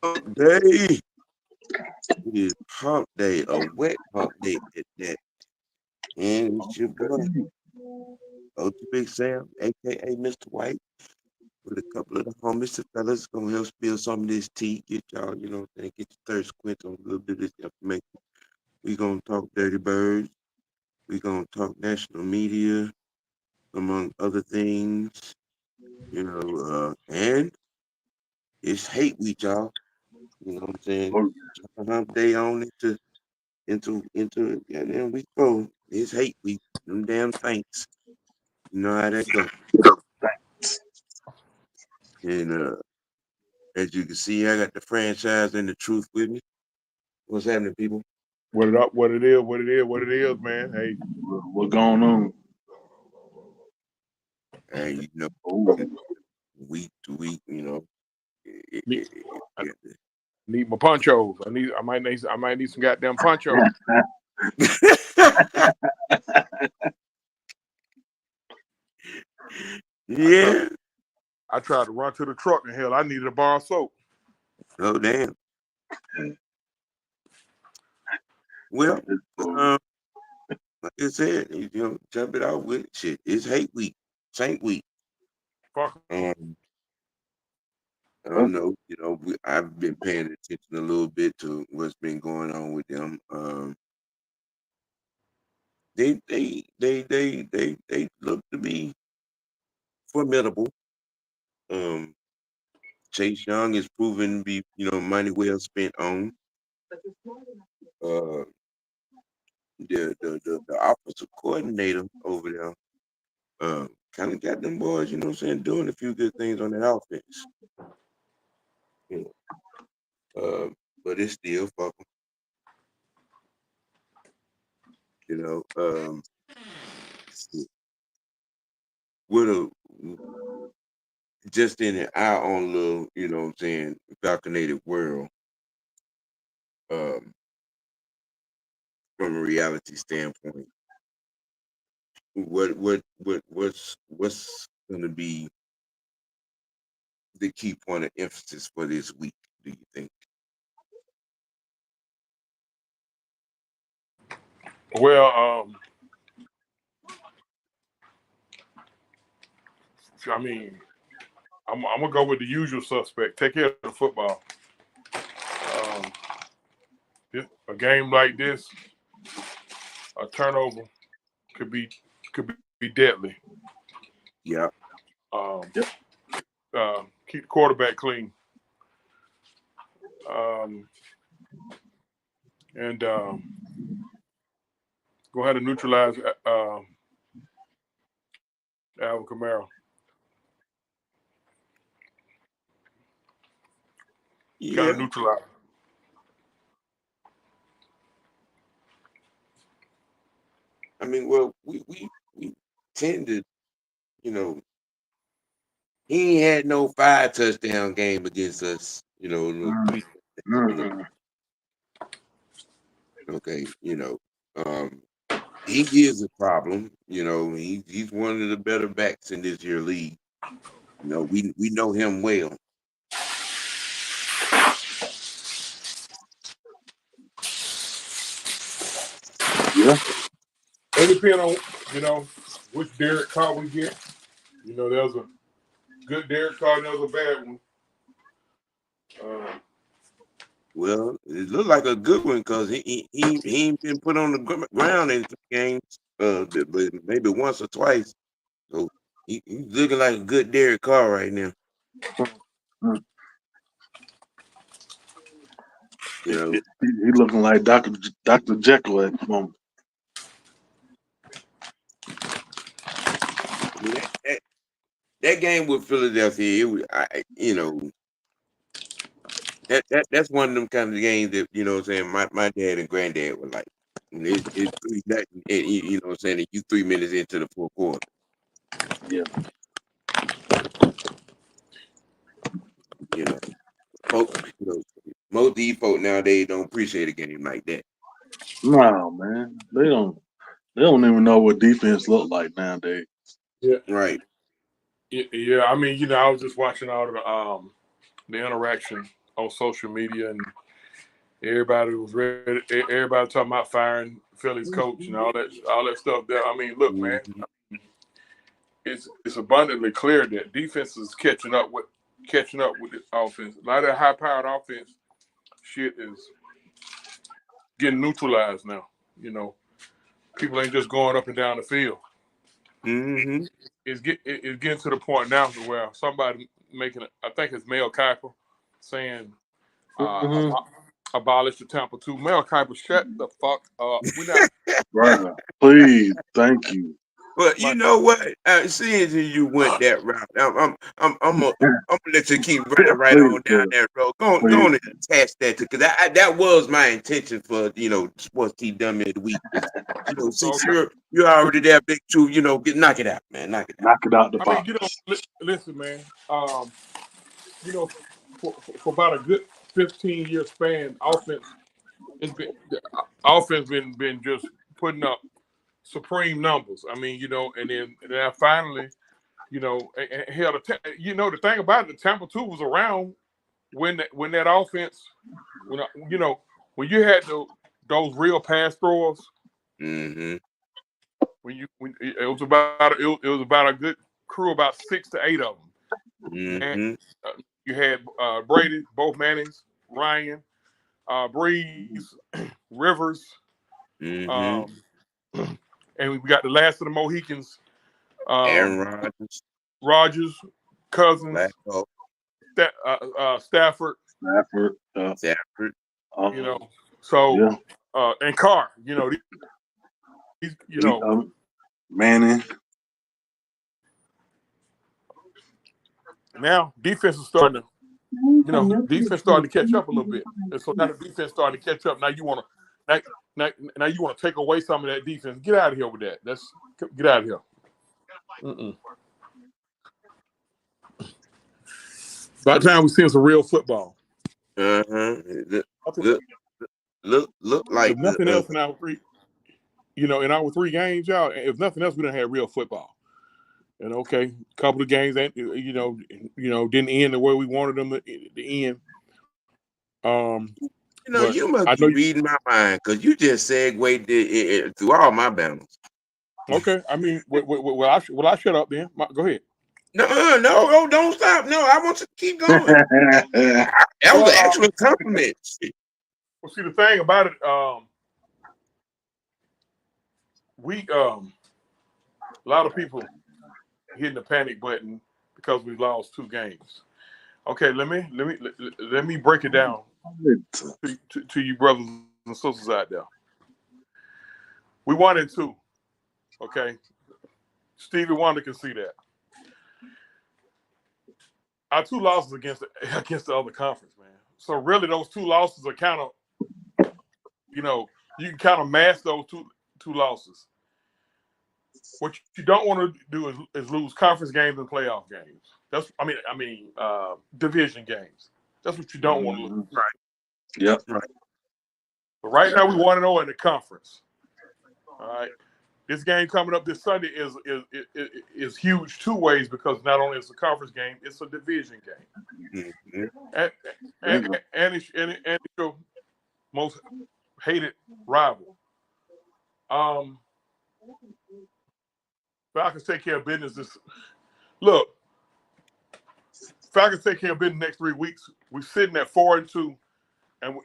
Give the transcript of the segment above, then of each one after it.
Hump day. It is hump day, a wet hump day at that. And it's your boy, OGBigsam, aka Mr. White, with a couple of the homies, the fellas, gonna help spill some of this tea, get y'all, get your thirst quenched on a little bit of this information. We gonna talk dirty birds. We gonna talk national media, among other things, and it's hate week, y'all. You know what I'm saying? Hump day on into and then we go. It's hate week. Them damn thanks. You know how that go. And as you can see, I got the franchise and the truth with me. What's happening, people? What it is, man. Hey, What going on? And Oh, week to week, it, need, it, it, I it, need my ponchos. I might need some goddamn ponchos. I try yeah. I tried to run to the truck and hell, I needed a bar of soap. Oh damn. Well, it's cool. um, like I said, jump it out with it. Shit. It's hate week, Saint week. Fuck 'em. Um, I don't know. I've been paying attention a little bit to what's been going on with them. They look to be formidable. Um, Chase Young is proven to be, money well spent on. Uh, the offensive coordinator over there, kind of got them boys, doing a few good things on that offense. You but it's still fuck 'em, you know. With a just in our own little, falconated world, um, from a reality standpoint, what's going to be the key point of emphasis for this week? Do you think? Well, I mean, I'm gonna go with the usual suspect. Take care of the football. Um, a game like this, a turnover could be deadly. Yeah, Um, Yep. keep the quarterback clean, um, and go ahead and neutralize Alvin Kamara. Got to yeah. neutralize. I mean, well, we tend to, you know, he ain't had no 5 touchdown game against us. No Mm, 3 touchdowns, mm, okay, um, he is a problem. He's one of the better backs in this year league. We know him well. yeah. It depends on which Derek Carr we get. There's a good Derek Carr and there's a bad one. Uh, Well, it looked like a good one because he ain't been put on the ground in some games, but maybe once or twice. So he's looking like a good Derek Carr right now. Mm. You know, He looking like Dr. Jekyll at the moment. I mean that game with Philadelphia, it was, that's one of them kind of games that what I'm saying. My dad and granddad were like, it's 3-0, and you know what I'm saying. You 3 minutes into the fourth quarter, Yeah. you know, folk, most of these folk nowadays don't appreciate a game like that. No, man. They don't even know what defense look like nowadays. yeah, Right. yeah. I mean, I was just watching all of the interaction on social media, and everybody was ready. Everybody talking about firing Philly's coach and all that stuff. There, I mean, look, man, Mm-hmm. it's abundantly clear that defense is catching up with this offense. A lot of that high-powered offense shit is getting neutralized now. You know, people ain't just going up and down the field. Mm-hmm. It's getting to the point now where somebody making I think it's Mel Kiper saying Mm-hmm. abolish the Tampa 2. Mel Kiper, shut the fuck up. We're not Right. Please, thank you. Well, you like know what? Seeing as you went that route, I'm gonna let you keep running right Please, on down sir. that road. Go Please. on and attach that to because that was my intention for sports team dummy of the week. Is, since okay. you're already there, big two, knock it out, man, knock it out. Knock it out the I mean, box. listen, man. You know, for about a good 15-year span, the offense been just putting up supreme numbers. I mean, and then finally, hell, the thing about it, the Tampa 2 was around when that offense, when you had those real pass throwers, Mm-hmm. when it was about a good crew, about 6 to 8 of them. Man, Mm-hmm. you had Brady, both Mannings, Ryan, Breeze, Rivers, Mm-hmm. um, and we got the last of the Mohicans, Aaron um, Rodgers, Rogers, Cousins, Flacco, Stafford. Stafford. Stafford. You know, Um, so yeah. and Carr. These, Manning. now defense is starting to. Defense starting to catch up a little bit, and so now the defense starting to catch up. Now you want to, now you want to take away some of that defense. Get out of here with that. Get out of here. Mm-mm. By the time we see some real football. Uh-huh. Look, look If like nothing else in our three games, y'all. If nothing else, we done had real football. And okay, a couple of games that didn't end the way we wanted them to end. But you must I be know. reading my mind because you just segued through all my balance. Okay, I mean, will I shut up then? Go ahead. No, don't stop. No, I want you to keep going. That was Well, an excellent compliment. see the thing about it, we a lot of people hitting the panic button because we lost 2 games. Okay, let me break it down to you brothers and sisters out there. We 1-2. Okay, Stevie Wonder can see that. Our 2 losses against the other conference, man. So really, those 2 losses are kind of, you can kind of mask those two losses. What you don't want to do is lose conference games and playoff games. Division games. That's what you don't want to lose. Right. Yep. Right. But right now, we 1-0 in the conference. All right. This game coming up this Sunday is huge 2 ways because not only is it a conference game, it's a division game, Mm-hmm. and it's your most hated rival. Falcons take care of business. Look, Falcons take care of business next 3 weeks. We're sitting at 4-2, and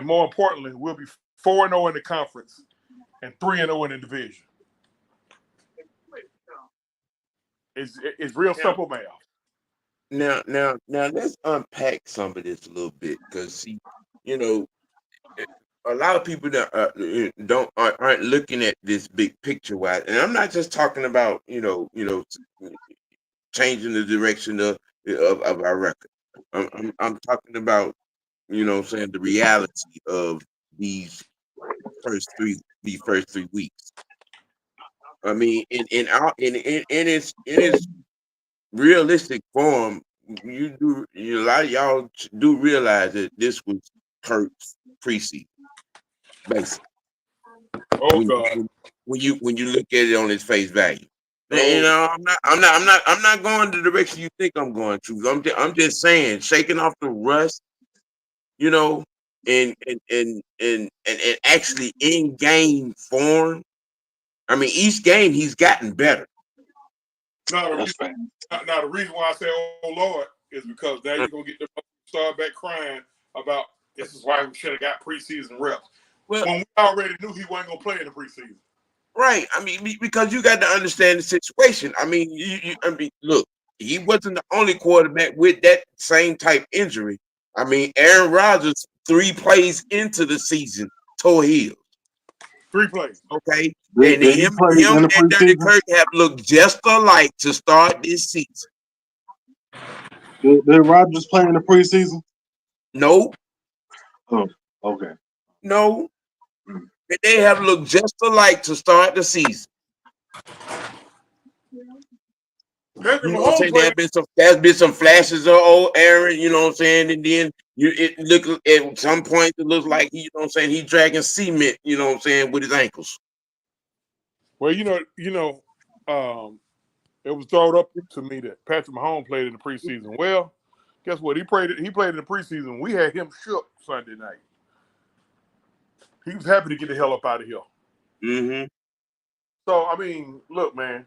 more importantly, we'll be 4-0 in the conference and 3-0 in the division. It's real simple math. Now, let's unpack some of this a little bit because see, you know, a lot of people that aren't looking at this big picture wise, and I'm not just talking about changing the direction of our record. I'm talking about saying the reality of these first 3 weeks. I mean, in its realistic form, a lot of y'all do realize that this was Kurt's preseason, basically. Oh When God. when you look at it on its face value. And, Oh, I'm not going the direction you think I'm going to. I'm just saying, shaking off the rust you know, and actually in game form. I mean, each game he's gotten better. Now, That's fair. the reason why I say, "Oh Lord," is because now you're gonna get the start back crying about this is why we should have got preseason reps Well, when we already knew he wasn't gonna play in the preseason. right. I mean, because you got to understand the situation. I mean, I mean, look, he wasn't the only quarterback with that same type injury. I mean, Aaron Rodgers 3 plays into the season tore heel. 3 plays. Okay, Did, and did he play him in the and Dirty preseason? Kirk have looked just alike to start this season. Did Rodgers play in the preseason? No, Oh, okay. no, Mm. they have looked just alike to start the season. Patrick You know what I'm Mahomes saying? played. There's been some flashes of old Aaron, you know what I'm saying? And then it look at some point it looks like he, you know what I'm saying, he dragging cement, you know what I'm saying, with his ankles. Well, it was thrown up to me that Patrick Mahomes played in the preseason. Well, guess what? He played in the preseason. We had him shook Sunday night. He was happy to get the hell up out of here. Mm-hmm. So I mean, look, man.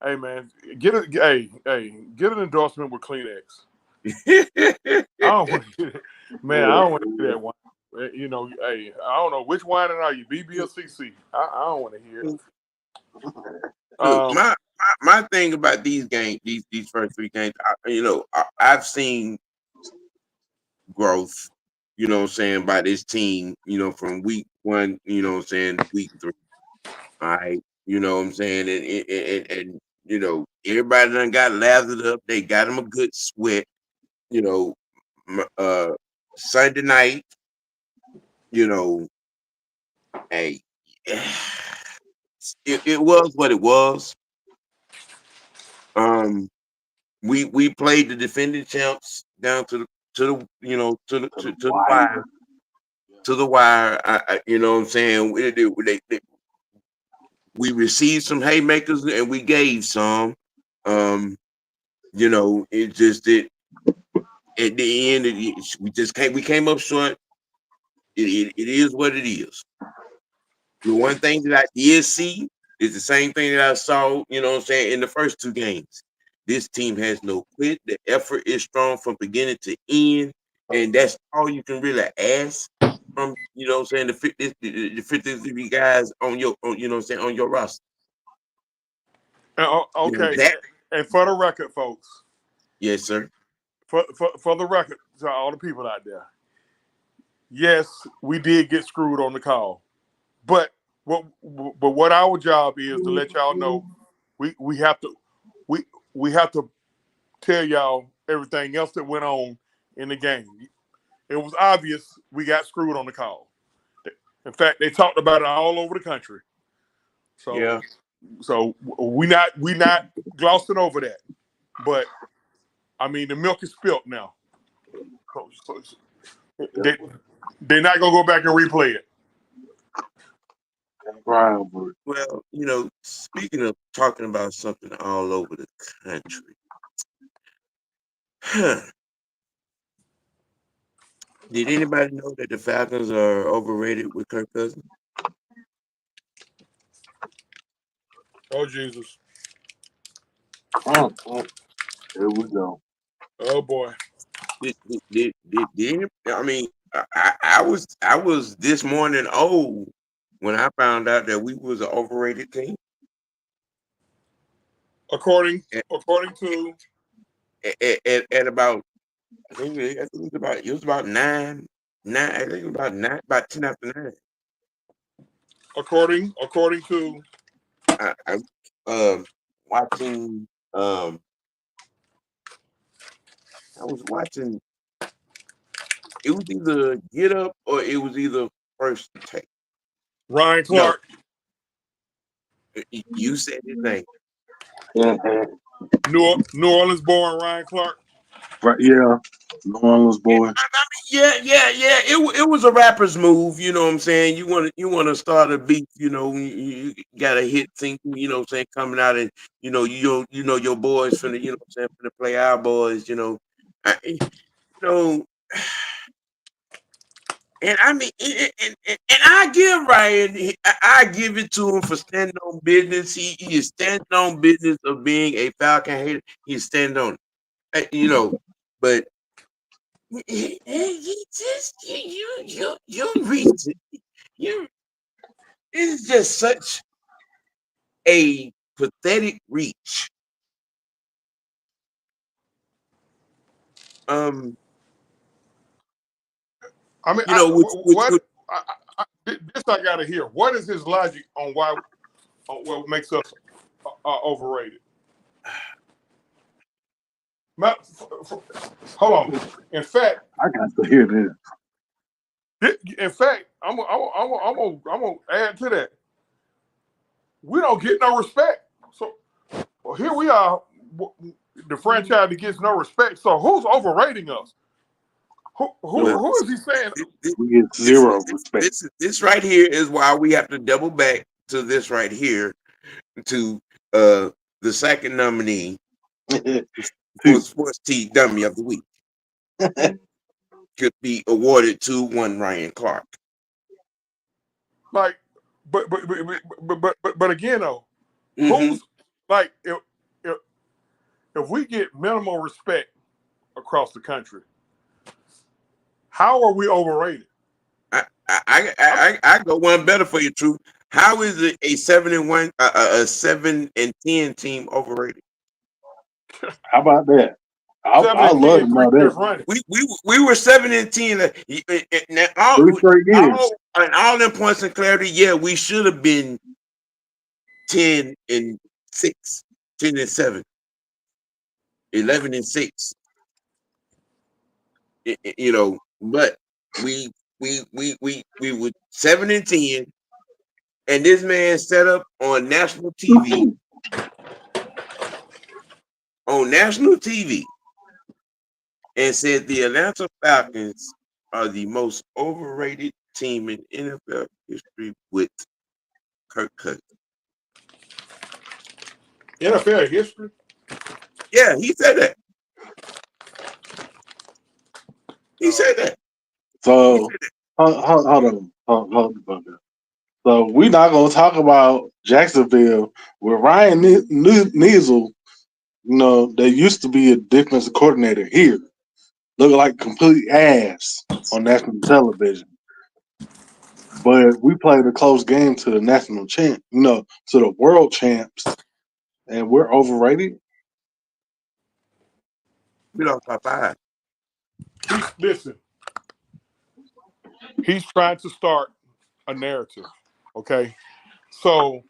Hey, man, get an endorsement with Kleenex. I don't want to get it, man. I don't want to hear that one. Hey, I don't know which wine are you, BB or CC. I don't want to hear it. Look, Um, my thing about these games, these first 3 games, I've seen growth, you know what I'm saying, by this team, from week 1, you know what I'm saying, to week 3. All right, you know what I'm saying, and everybody done got lathered up. They got them a good sweat, you know. Sunday night, you know, hey, it was what it was. Um, we played the defending champs down to the wire, to the wire. You know what I'm saying. We received some haymakers and we gave some. Um, it just did. At the end, we came up short. It is what it is. The one thing that I did see is the same thing that I saw, you know what I'm saying, in the first 2 games. This team has no quit. The effort is strong from beginning to end. And that's all you can really ask from, you know what I'm saying, the 53 guys you know what I'm saying, on your roster. You know, okay, that, and for the record, folks, yes, sir. for the record, to all the people out there, yes, we did get screwed on the call, but what our job is to let y'all know we have to we we have to tell y'all everything else that went on in the game. It was obvious we got screwed on the call. In fact, they talked about it all over the country. So Yeah. so we not glossing over that. But I mean, the milk is spilt now. So they they're not gonna go back and replay it. Well, speaking of talking about something all over the country, did anybody know that the Falcons are overrated with Kirk Cousins? Oh Jesus! Here we go. Oh boy! I mean, I was this morning old when I found out that we was an overrated team. According At, according to at about, I think it was about 9. I think it was about 10 after 9. according to I watching I was watching. It was either Get Up or it was either First Take. Ryan No, Clark, you said his name. New Orleans born Ryan Clark. Right, yeah. New Orleans Yeah, boy. yeah. It was a rapper's move. You know what I'm saying? You want to start a beat. You got a hit thing. You know what I'm saying, coming out, and your boys finna, you know what I'm saying, finna play our boys. you know, and I mean, and I give Ryan, I give it to him for standing on business. He is standing on business of being a Falcon hater. He's standing on it, but he just you reach it. You It's just such a pathetic reach. Um, I mean, what this I gotta hear. What is his logic on what makes us overrated? Hold on. In fact, I got to hear this. in fact, I'm gonna add to that. We don't get no respect. So here we are, the franchise that gets no respect. So who's overrating us? well, Who is he saying? We get zero respect. this right here is why we have to double back to this right here to the second nominee for Sports Tea Dummy of the Week could be awarded to one Ryan Clark. Like, but again though, Mm-hmm. who's like if we get minimal respect across the country, how are we overrated? I go one better for you, True. How is it a 7-1, a 7-10 team overrated? How about that? I love to know that. We were 7-10. Now, Three straight years. all in points and clarity, yeah, we should have been 10-6, 10-7, 11-6. But we were 7-10, and this man set up on national TV. And said the Atlanta Falcons are the most overrated team in NFL history with Kirk Cousins. NFL history? Yeah, he said that. He said that. So hold on. So we're not gonna talk about Jacksonville with Ryan Neasel. There used to be a defensive coordinator here, looking like complete ass on national television. But we played a close game to the national champ, to the world champs, and we're overrated. We lost by 5. Listen, he's trying to start a narrative. Okay, so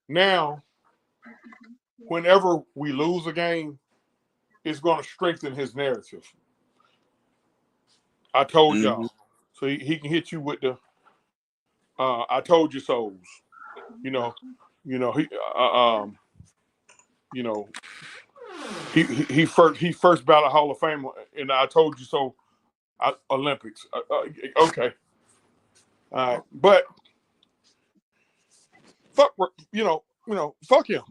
now whenever we lose a game, it's going to strengthen his narrative. I told y'all, so he can hit you with the "I told you so's." He he first ballot Hall of Fame, and I told you so. Olympics, okay, all right, but fuck, fuck him.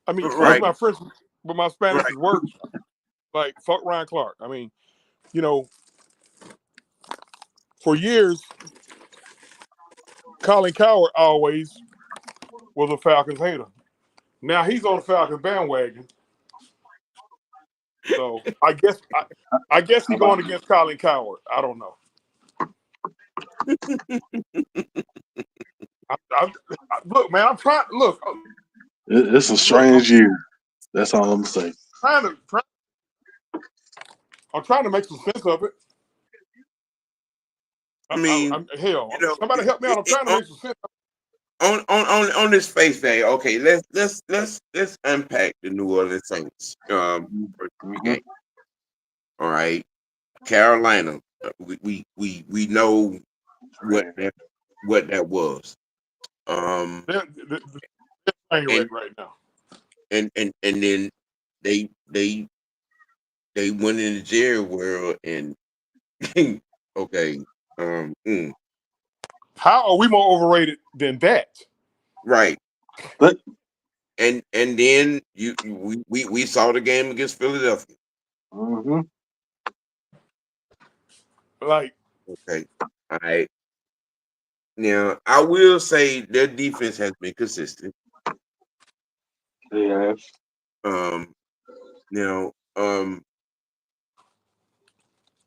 I mean, Right. my French, but my Spanish Right. is worse. Like fuck Ryan Clark. I mean, for years, Colin Coward always was a Falcons hater. Now he's on the Falcons bandwagon. So I guess he's going against Colin Coward. I don't know. Look, man, I'm trying. Look, It's a strange year. That's all I'm saying. I'm trying to make some sense of it. I mean, hell, somebody help me out. I'm trying to make some sense. On this face value, okay, let's unpack the New Orleans Saints first game. All right, Carolina, we know what that was. They're right now. And then they went in the Jerry world and okay. How are we more overrated than that? Right. But and then we saw the game against Philadelphia. Mm-hmm. Like, Okay. All right. Now, I will say their defense has been consistent. Yeah. Um, now,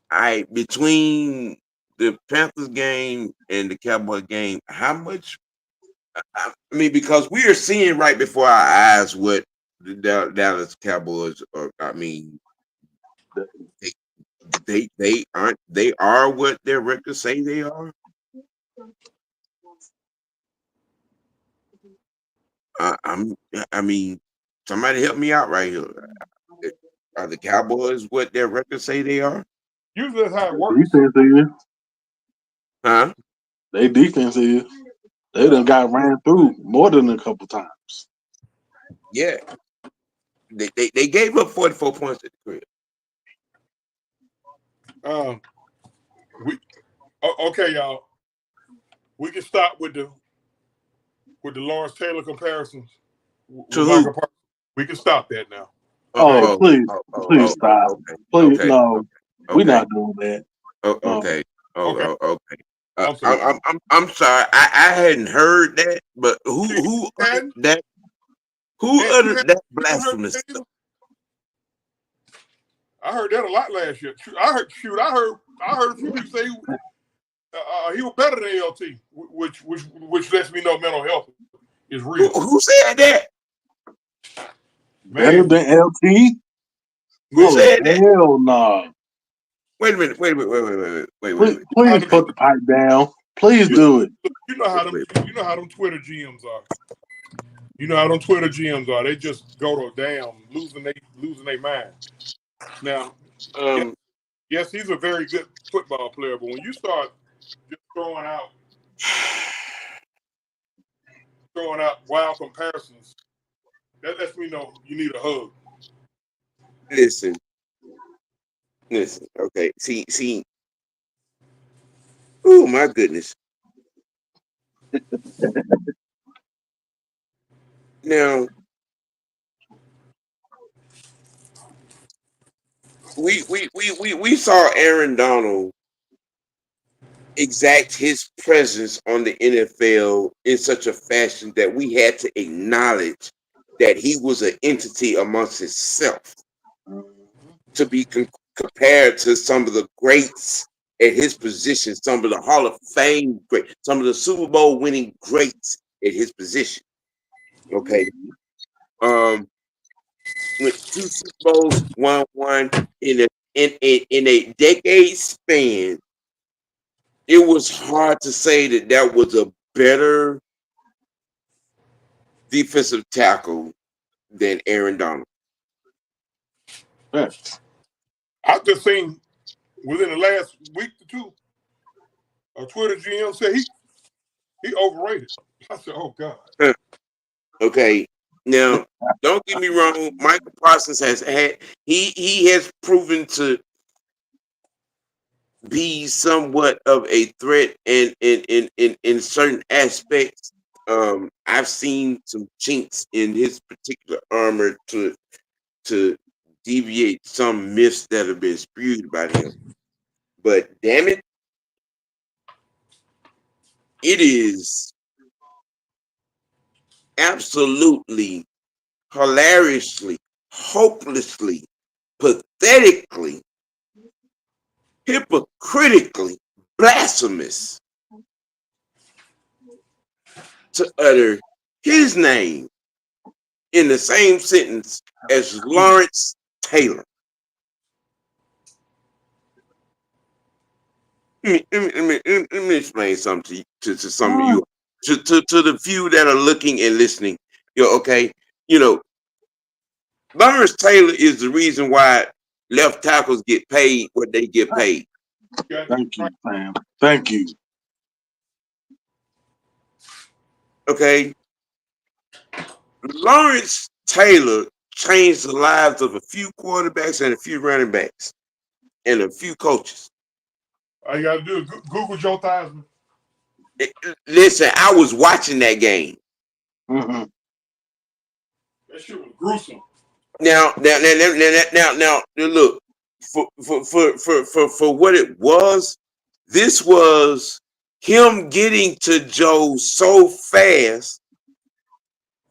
I between the Panthers game and the Cowboy game, how much? I mean, because we are seeing right before our eyes what the Dallas Cowboys are. I mean, they they are what their records say they are. I'm. I mean, somebody help me out right here. Are the Cowboys what their records say they are? usually that's how it Their works. defense is. Huh? They defense is. They Yeah. done got ran through more than a couple times. Yeah. They gave up 44 points at the crib. Um, we okay, y'all. We can stop with the Lawrence Taylor comparisons To with who? Michael Parsons. We can stop that now. Oh, Okay. Oh, oh, please, oh, oh, please oh, oh, stop. okay, Please, okay, no, we okay, not doing that. oh, No. okay, Okay. okay. I'm sorry. I'm sorry. I hadn't heard that, but You who uttered hadn't? that? Who And uttered that you hadn't heard blasphemous that stuff? either? I heard that a lot last year. I heard a few people say he was better than LT, which lets me know mental health is real. Who said that? Better Man, than LT? Who Oh, said that? hell no. Wait a minute. Wait a Please, minute. how please them, put the pipe down. Please you, do it. Wait. you know how them Twitter GMs are. You know how them Twitter GMs are. They just go to damn losing their mind. Now, yes, Um, yes, he's a very good football player, but when you start just throwing out wild comparisons, that lets me know you need a hug. listen, listen. Okay, see. Oh my goodness. Now we saw Aaron Donald exact his presence on the NFL in such a fashion that we had to acknowledge that he was an entity amongst himself to be compared to some of the greats at his position, some of the Hall of Fame greats, some of the Super Bowl winning greats at his position. Okay. Um, went two Super Bowls, won one in a decade span. It was hard to say that that was a better defensive tackle than Aaron Donald. Yes. I've just seen within the last week or two, a Twitter GM said he overrated. I said, oh God. Okay, now don't get me wrong. Michael Parsons he has proven to be somewhat of a threat in certain aspects. I've seen some chinks in his particular armor to deviate some myths that have been spewed about him. But damn it, it is absolutely hilariously, hopelessly, pathetically, hypocritically blasphemous to utter his name in the same sentence as Lawrence Taylor. Let me explain something to some of you, to the few that are looking and listening. Okay, you know, Lawrence Taylor is the reason why left tackles get paid what they get paid. Thank you, Sam. Thank you. Okay, Lawrence Taylor changed the lives of a few quarterbacks and a few running backs and a few coaches. All you got to do is Google Joe Theismann. Listen, I was watching that game. Mm-hmm. That shit was gruesome. Now, look, for what it was, This was him getting to Joe so fast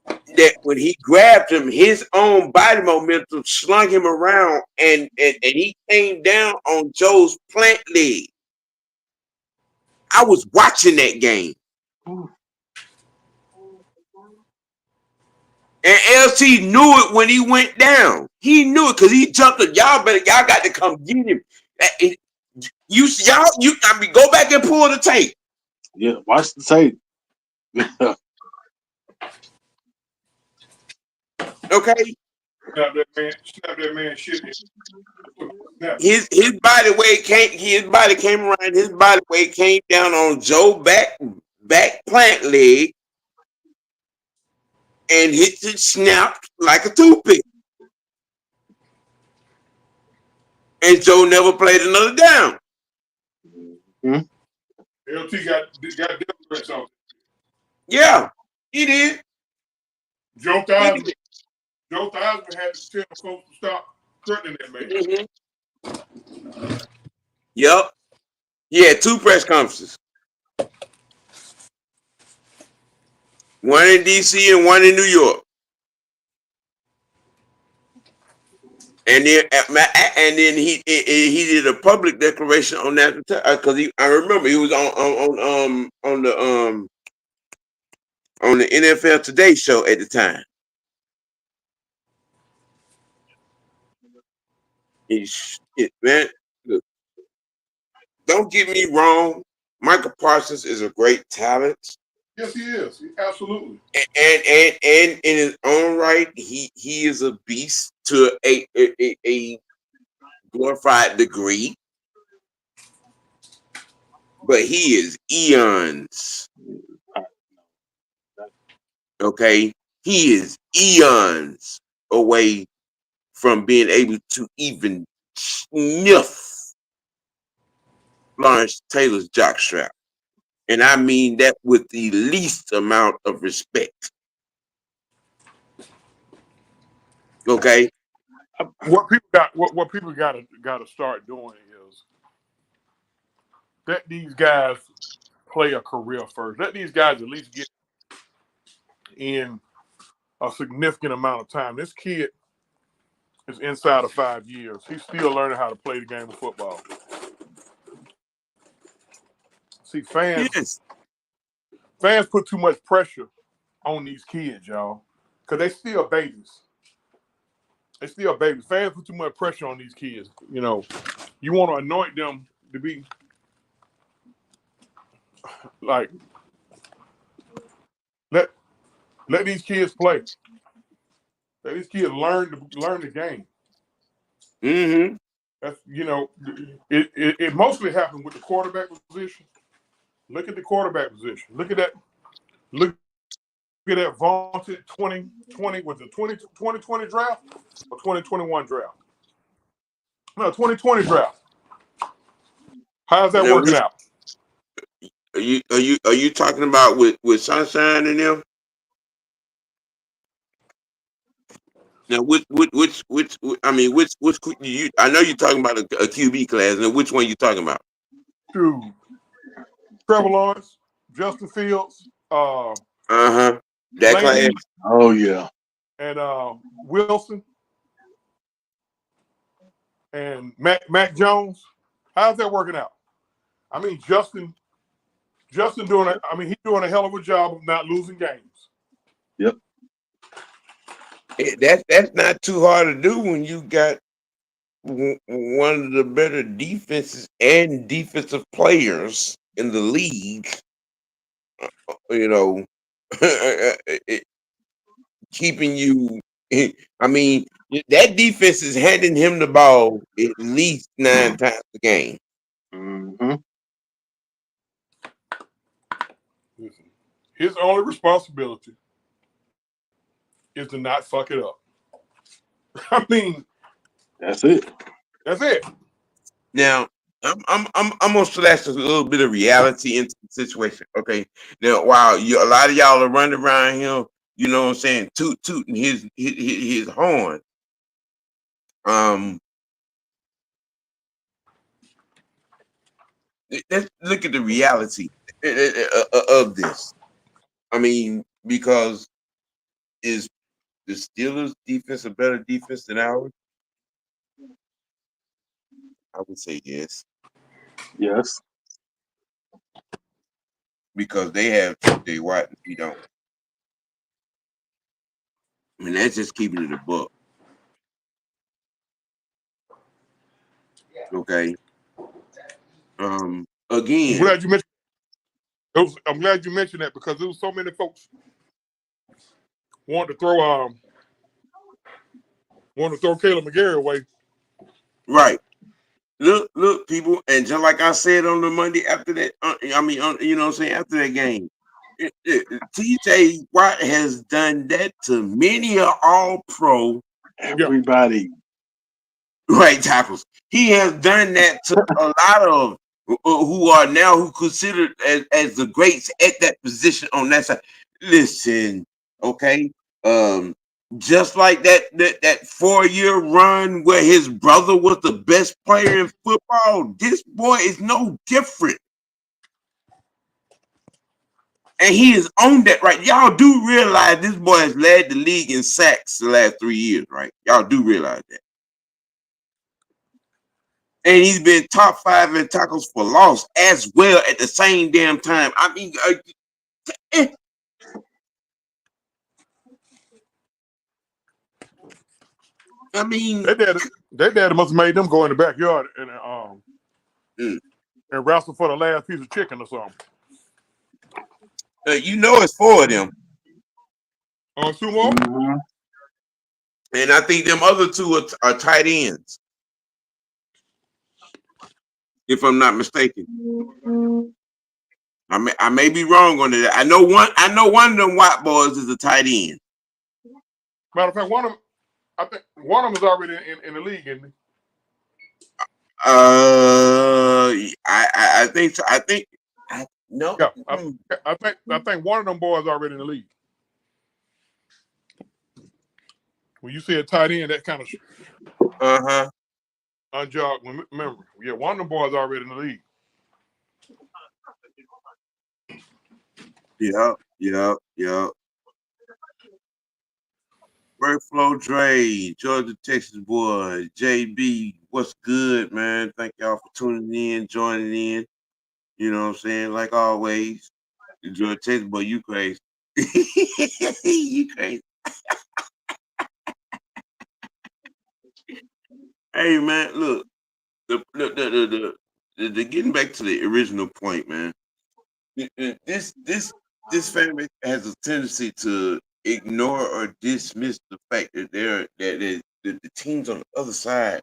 that when he grabbed him, his own body momentum slung him around, and he came down on Joe's plant leg. I was watching that game. And LT knew it when he went down. He knew it because he jumped up. Y'all got to come get him. Go back and pull the tape. Yeah, watch the tape. Okay. Snap that man shit. His body weight came around. His body weight came down on Joe back plant leg, and it snapped like a toothpick. And Joe never played another down. LT got death threats on. Yeah, he did. Joe Theismann had to tell folks to stop threatening that man. Mm-hmm. Yep. He had 2 press conferences. One in DC and one in New York. And then he did a public declaration on that because I remember he was on the NFL Today show at the time. Man, look, don't get me wrong. Michael Parsons is a great talent. Yes, he is. Absolutely. And in his own right, he is a beast to a glorified degree. But he is eons. Okay? He is eons away from being able to even sniff Lawrence Taylor's jockstrap. And I mean that with the least amount of respect. Okay? What people got to start doing is let these guys play a career first. Let these guys at least get in a significant amount of time. This kid is inside of 5 years. He's still learning how to play the game of football. See, fans put too much pressure on these kids, y'all, because they still babies. They still babies. Fans put too much pressure on these kids. You know, you want to anoint them to be like let these kids play. Let these kids learn the game. Mm-hmm. That's it mostly happens with the quarterback position. Look at the quarterback position. Look at that vaunted 2020 was the 2020 draft or 2021 draft? No, 2020 draft. How's that working out? Are you talking about with Sunshine and them? Now, which I know you're talking about a QB class. Now, which one you talking about? To Trevor Lawrence, Justin Fields, That class. Oh yeah. And Wilson and Mac Jones. How's that working out? I mean, Justin he's doing a hell of a job of not losing games. Yep. That's not too hard to do when you got one of the better defenses and defensive players in the league. You know, keeping you. I mean, that defense is handing him the ball at least 9 times a game. Mm-hmm. His only responsibility is to not fuck it up. I mean, that's it. That's it. Now, I'm gonna slash a little bit of reality into the situation. Okay. Now, while a lot of y'all are running around him, you know what I'm saying, tooting his horn. let's look at the reality of this. I mean, because is the Steelers' defense a better defense than ours? I would say yes, Yes. because they have T.J. Watt and we don't. I mean, that's just keeping it a buck. Okay. I'm Again, glad you mentioned. I'm glad you mentioned that because there was so many folks wanting to throw Caleb McGarry away. right. Look, people, and just like I said on the Monday after that, you know what I'm saying, after that game, TJ Watt has done that to many a all pro Yeah, Everybody. right tackles. He has done that to a lot of who are now who considered as the greats at that position on that side. Listen, okay, um, just like that 4-year run where his brother was the best player in football, this boy is no different. And he is on that, right? Y'all do realize this boy has led the league in sacks the last 3 years, right? Y'all do realize that. And he's been top 5 in tackles for loss as well at the same damn time. I mean, eh, I mean, their daddy must have made them go in the backyard mm, and wrestle for the last piece of chicken or something. you know it's 4 of them. Two more. Mm-hmm. And I think them other 2 are tight ends, if I'm not mistaken. I may be wrong on that. I know one of them white boys is a tight end. Matter of fact, I think one of them is already in the league, isn't he? I think so. No. Yeah, I think one of them boys already in the league. When you see a tight end, that kind of unjogged memory. Yeah, one of them boys already in the league. Yeah. Workflow Dre, Georgia, Texas boy, JB, what's good, man? Thank y'all for tuning in, joining in. You know what I'm saying? Like always, Georgia, Texas boy, you crazy. You crazy. Hey, man, look, the getting back to the original point, man. This family has a tendency to ignore or dismiss the fact that the teams on the other side,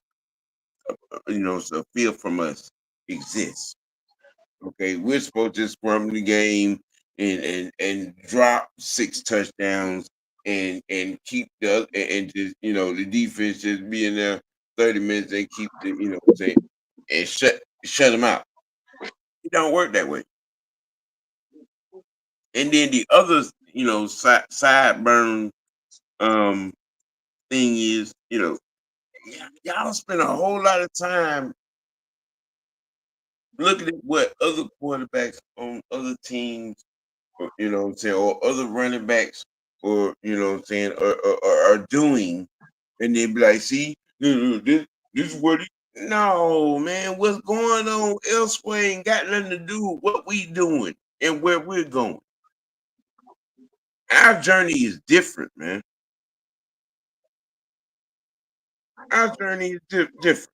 so feel from us exists. Okay, we're supposed to just run the game and drop 6 touchdowns and keep and just the defense just be in there 30 minutes and keep what I'm saying, and shut them out. It don't work that way. And then the other sideburn um thing is, y'all spend a whole lot of time looking at what other quarterbacks on other teams, or, what I'm saying, or other running backs, or what I'm saying, are doing, and then be like, see, this is what no, man, what's going on elsewhere ain't got nothing to do with what we doing and where we're going. Our journey is different, man. Our journey is different.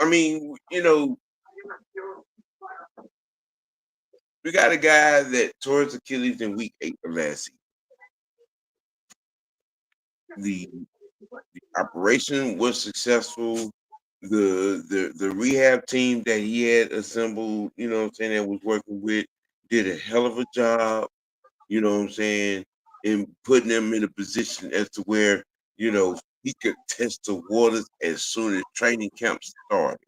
I mean, we got a guy that tore his Achilles in week 8 of last season. The operation was successful. The rehab team that he had assembled, what I'm saying, that was working with, did a hell of a job, what I'm saying, in putting him in a position as to where, he could test the waters as soon as training camp started.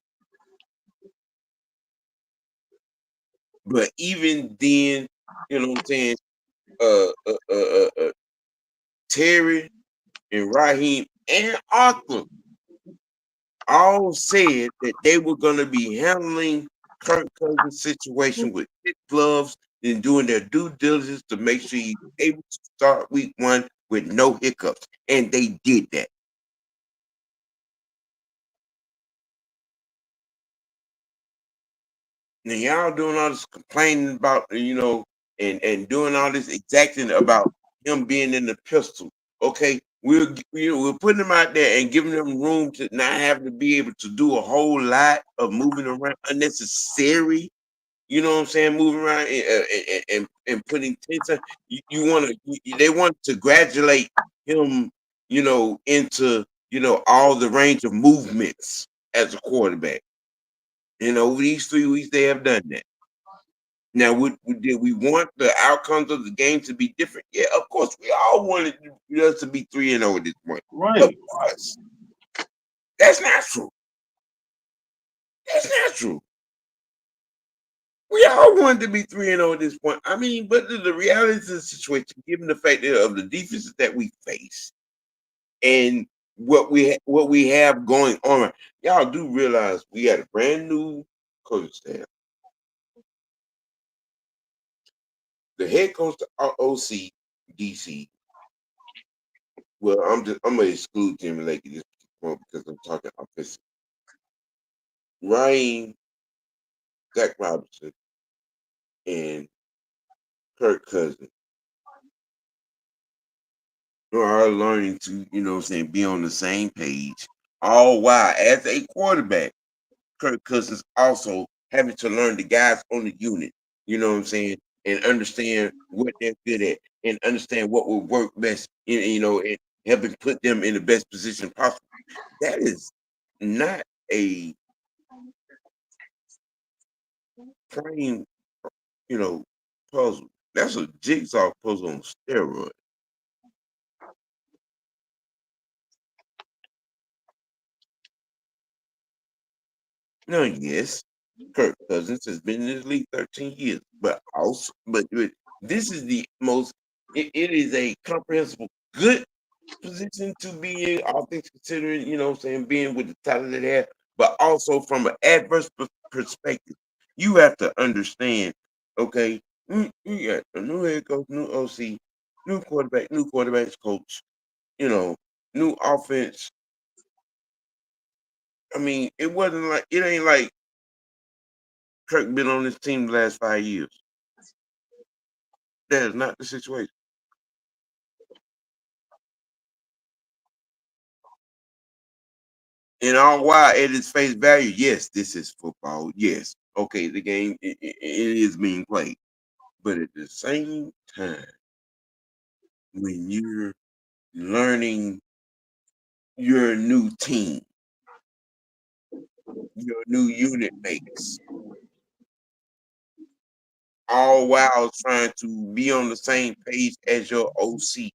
But even then, what I'm saying, Terry and Raheem and Arthur all said that they were going to be handling Kirk Cousins' situation with kid gloves and doing their due diligence to make sure he's able to start week 1 with no hiccups. And they did that. Now y'all doing all this complaining about, and doing all this exacting about him being in the pistol. Okay, we're putting him out there and giving them room to not have to be able to do a whole lot of moving around unnecessary. You know what I'm saying? Moving around and putting tension. You want to? They want to graduate him, into all the range of movements as a quarterback. Over these 3 weeks, they have done that. Now, did we want the outcomes of the game to be different? Yeah, of course. We all wanted us to be 3-0 at this point. Of Right. course. That's not true. That's not true. We all wanted to be 3-0 at this point. I mean, but the reality of the situation, given the fact of the defenses that we face and what we have going on, y'all do realize we got a brand new coaching staff. The head coach, the OC, DC. Well, I'm gonna exclude Jimmy Lake at this point because I'm talking offensive. Ryan, Zach Robinson, and Kirk Cousins are learning to, be on the same page. All while, as a quarterback, Kirk Cousins also having to learn the guys on the unit. You know what I'm saying? And understand what they're good at, and understand what will work best. And helping put them in the best position possible. That is not a plain, you know, puzzle. That's a jigsaw puzzle on steroids. Now, yes, Kirk Cousins has been in the league 13 years, but this is the most. It is a comprehensible good position to be in, all things considering. Being with the talent that they have, but also from an adverse perspective, you have to understand. Okay, you got a new head coach, new OC, new quarterback, new quarterbacks coach. You know, new offense. I mean, it ain't like Kirk been on this team the last 5 years. That is not the situation. And all while at its face value, yes, this is football. Yes, okay, the game it is being played, but at the same time, when you're learning your new team, your new unit mates, all while trying to be on the same page as your OC.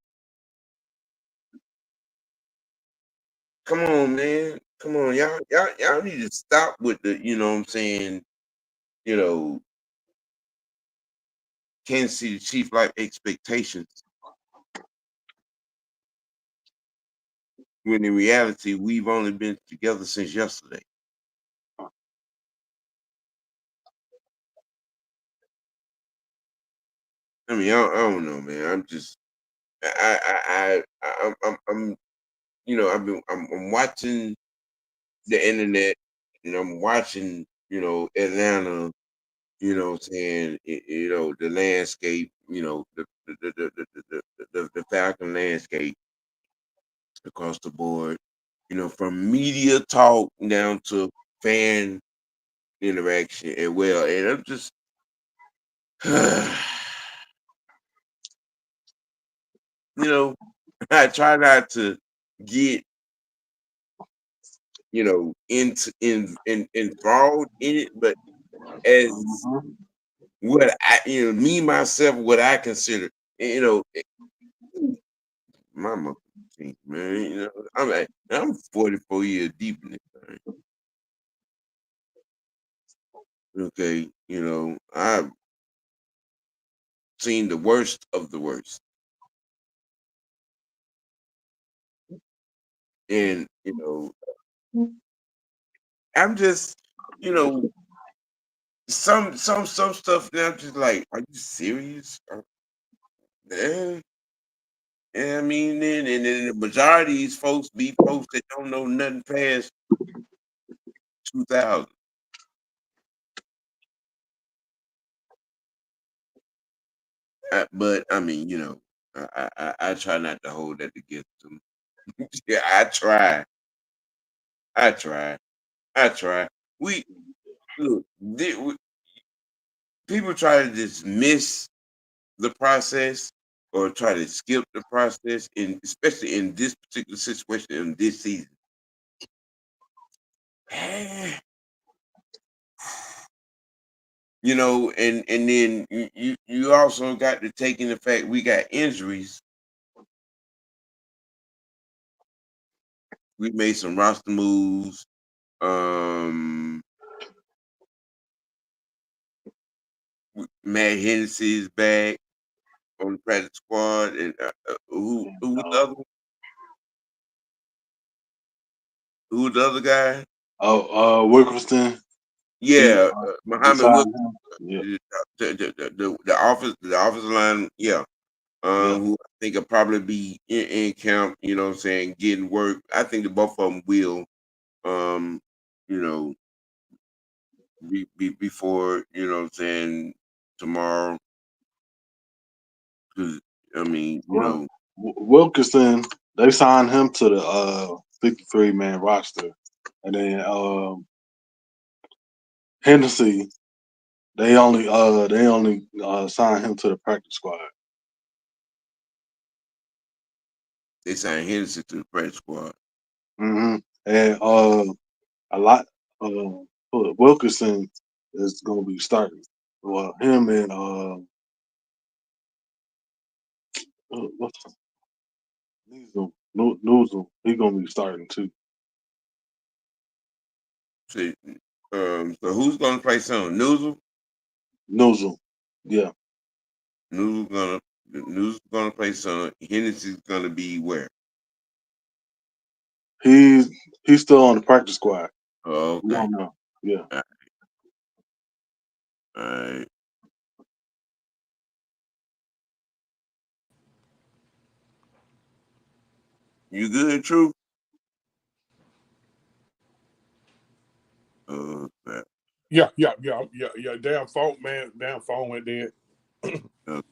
Come on, man. Come on, y'all need to stop with the, what I'm saying, you know, Kansas City Chief like expectations. When in reality, we've only been together since yesterday. I mean, I don't know, man. I'm just, I'm I'm watching the internet, and I'm watching, Atlanta, saying, the landscape, the Falcon landscape across the board, from media talk down to fan interaction as well. And I'm just, I try not to get, enthralled in it, but as Mhm. what me myself, what I consider, my mother, man, I'm 44 years deep in this thing. Okay, I've seen the worst of the worst, and I'm just, you know, some stuff now. I'm just like, are you serious? Yeah. Yeah, I mean, then the majority of these folks be folks that don't know nothing past 2000. But I mean, I try not to hold that against them. Yeah, I try. I try. I try. We look. People try to dismiss the process or try to skip the process, and especially in this particular situation in this season. And then you also got to take in the fact we got injuries. We made some roster moves. Um, Matt Hennessy is back on the practice squad, and who was the other one? Who was the other guy? Wilkerson. He Yeah, Muhammad decided Wilson, him. Yeah, the offensive line. Yeah, yeah. who I think will probably be in camp. You know what I'm saying, getting work. I think the both of them will. Um, you know, before what I'm saying, tomorrow. Because I mean, Well, Wilkerson, they signed him to the 53-man roster, and then Hennessy, they only signed him to the practice squad. they signed Henderson to the practice squad. Hmm And a lot. Wilkerson is going to be starting. Well, him and what's Newsel, he going to be starting too. So, so who's gonna play soon? Newsel. Newsel, yeah, Newsel gonna Newsel gonna play soon. Hennessy's gonna be where? he's he's still on the practice squad. Oh, We okay. don't know. Yeah. All right. You good, True? Okay. Yeah. Damn phone, man. Damn phone went dead. Okay.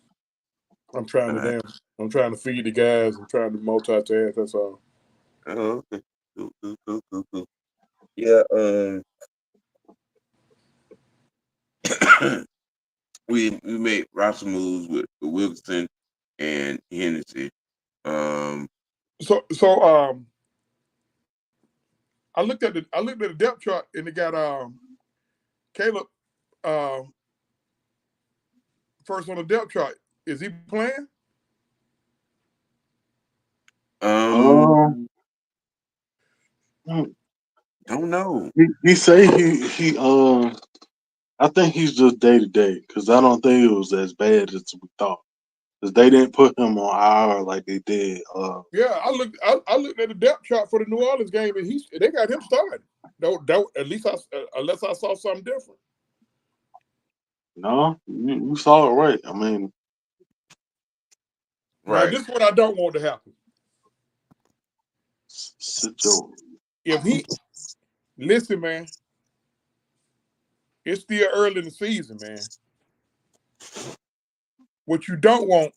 I'm trying All to right. damn. I'm trying to feed the guys. I'm trying to multitask. That's all. Oh, okay. Cool. Yeah. We made roster moves with Wilson and Hennessy. Um. So I looked at the depth chart and they got Caleb uh, first on the depth chart. Is he playing? Um. Um, Don't know. he say I think he's just day to day because I don't think it was as bad as we thought because they didn't put him on IR like they did. Yeah, I looked at the depth chart for the New Orleans game and they got him started. Don't at least unless I saw something different. No, you saw it right. I mean, Now Right. this is what I don't want to happen. sit your If he listen, man, it's still early in the season, man. What you don't want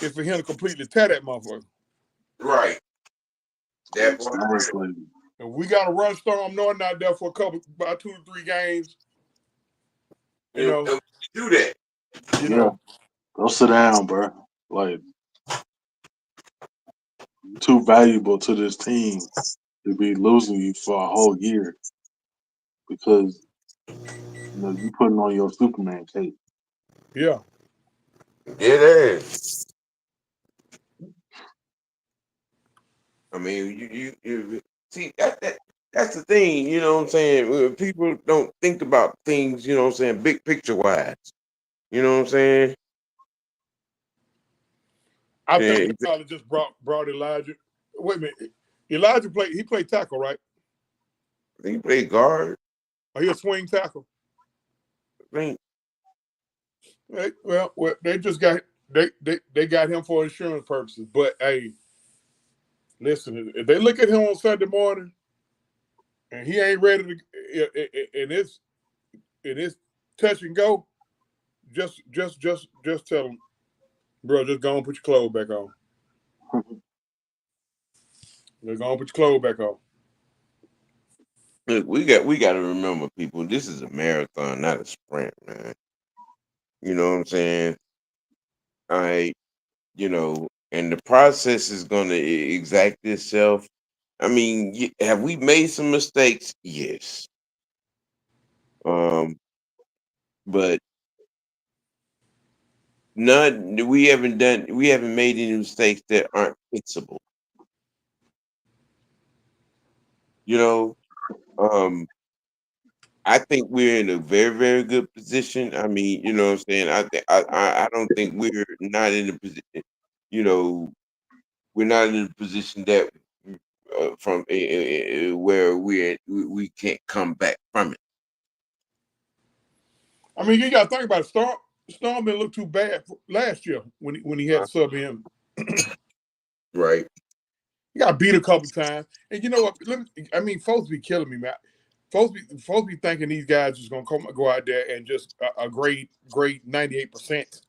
is for him to completely tear that motherfucker. Right. That part. Right. exactly. And we got to run Storm Norton out there for about 2 to 3 games. You know, And we do that. you Yeah, know. go sit down, bro. Like you too valuable to this team to be losing you for a whole year because you putting on your Superman cape. Yeah. It is. I mean, you see that's the thing. You know what I'm saying? People don't think about things. You know what I'm saying? Big picture wise. You know what I'm saying? I think they And probably just brought Elijah. Wait a minute. Elijah played tackle, right? I think he played guard. Or he a swing tackle. I think. Well, they just got they got him for insurance purposes. But hey, listen, if they look at him on Sunday morning and he ain't ready to, and it's touch and go, just tell him, bro, just go and put your clothes back on. Just go and put your clothes back on. Look, we got to remember, people. This is a marathon, not a sprint, man. You know what I'm saying? All right, and the process is going to exact itself. I mean, have we made some mistakes? Yes. Um, but none. We haven't made any mistakes that aren't fixable. You know, um, I think we're in a very, very good position. I mean, you know what I'm saying? I don't think we're not in a position, you know, we're not in a position that from where we can't come back from it. I mean, you got to think about it. Storm didn't look too bad last year when he had to sub him. Right. He got beat a couple times, and you know what? I mean, folks be killing me, man. Folks be thinking these guys just gonna go out there and just a great 98%.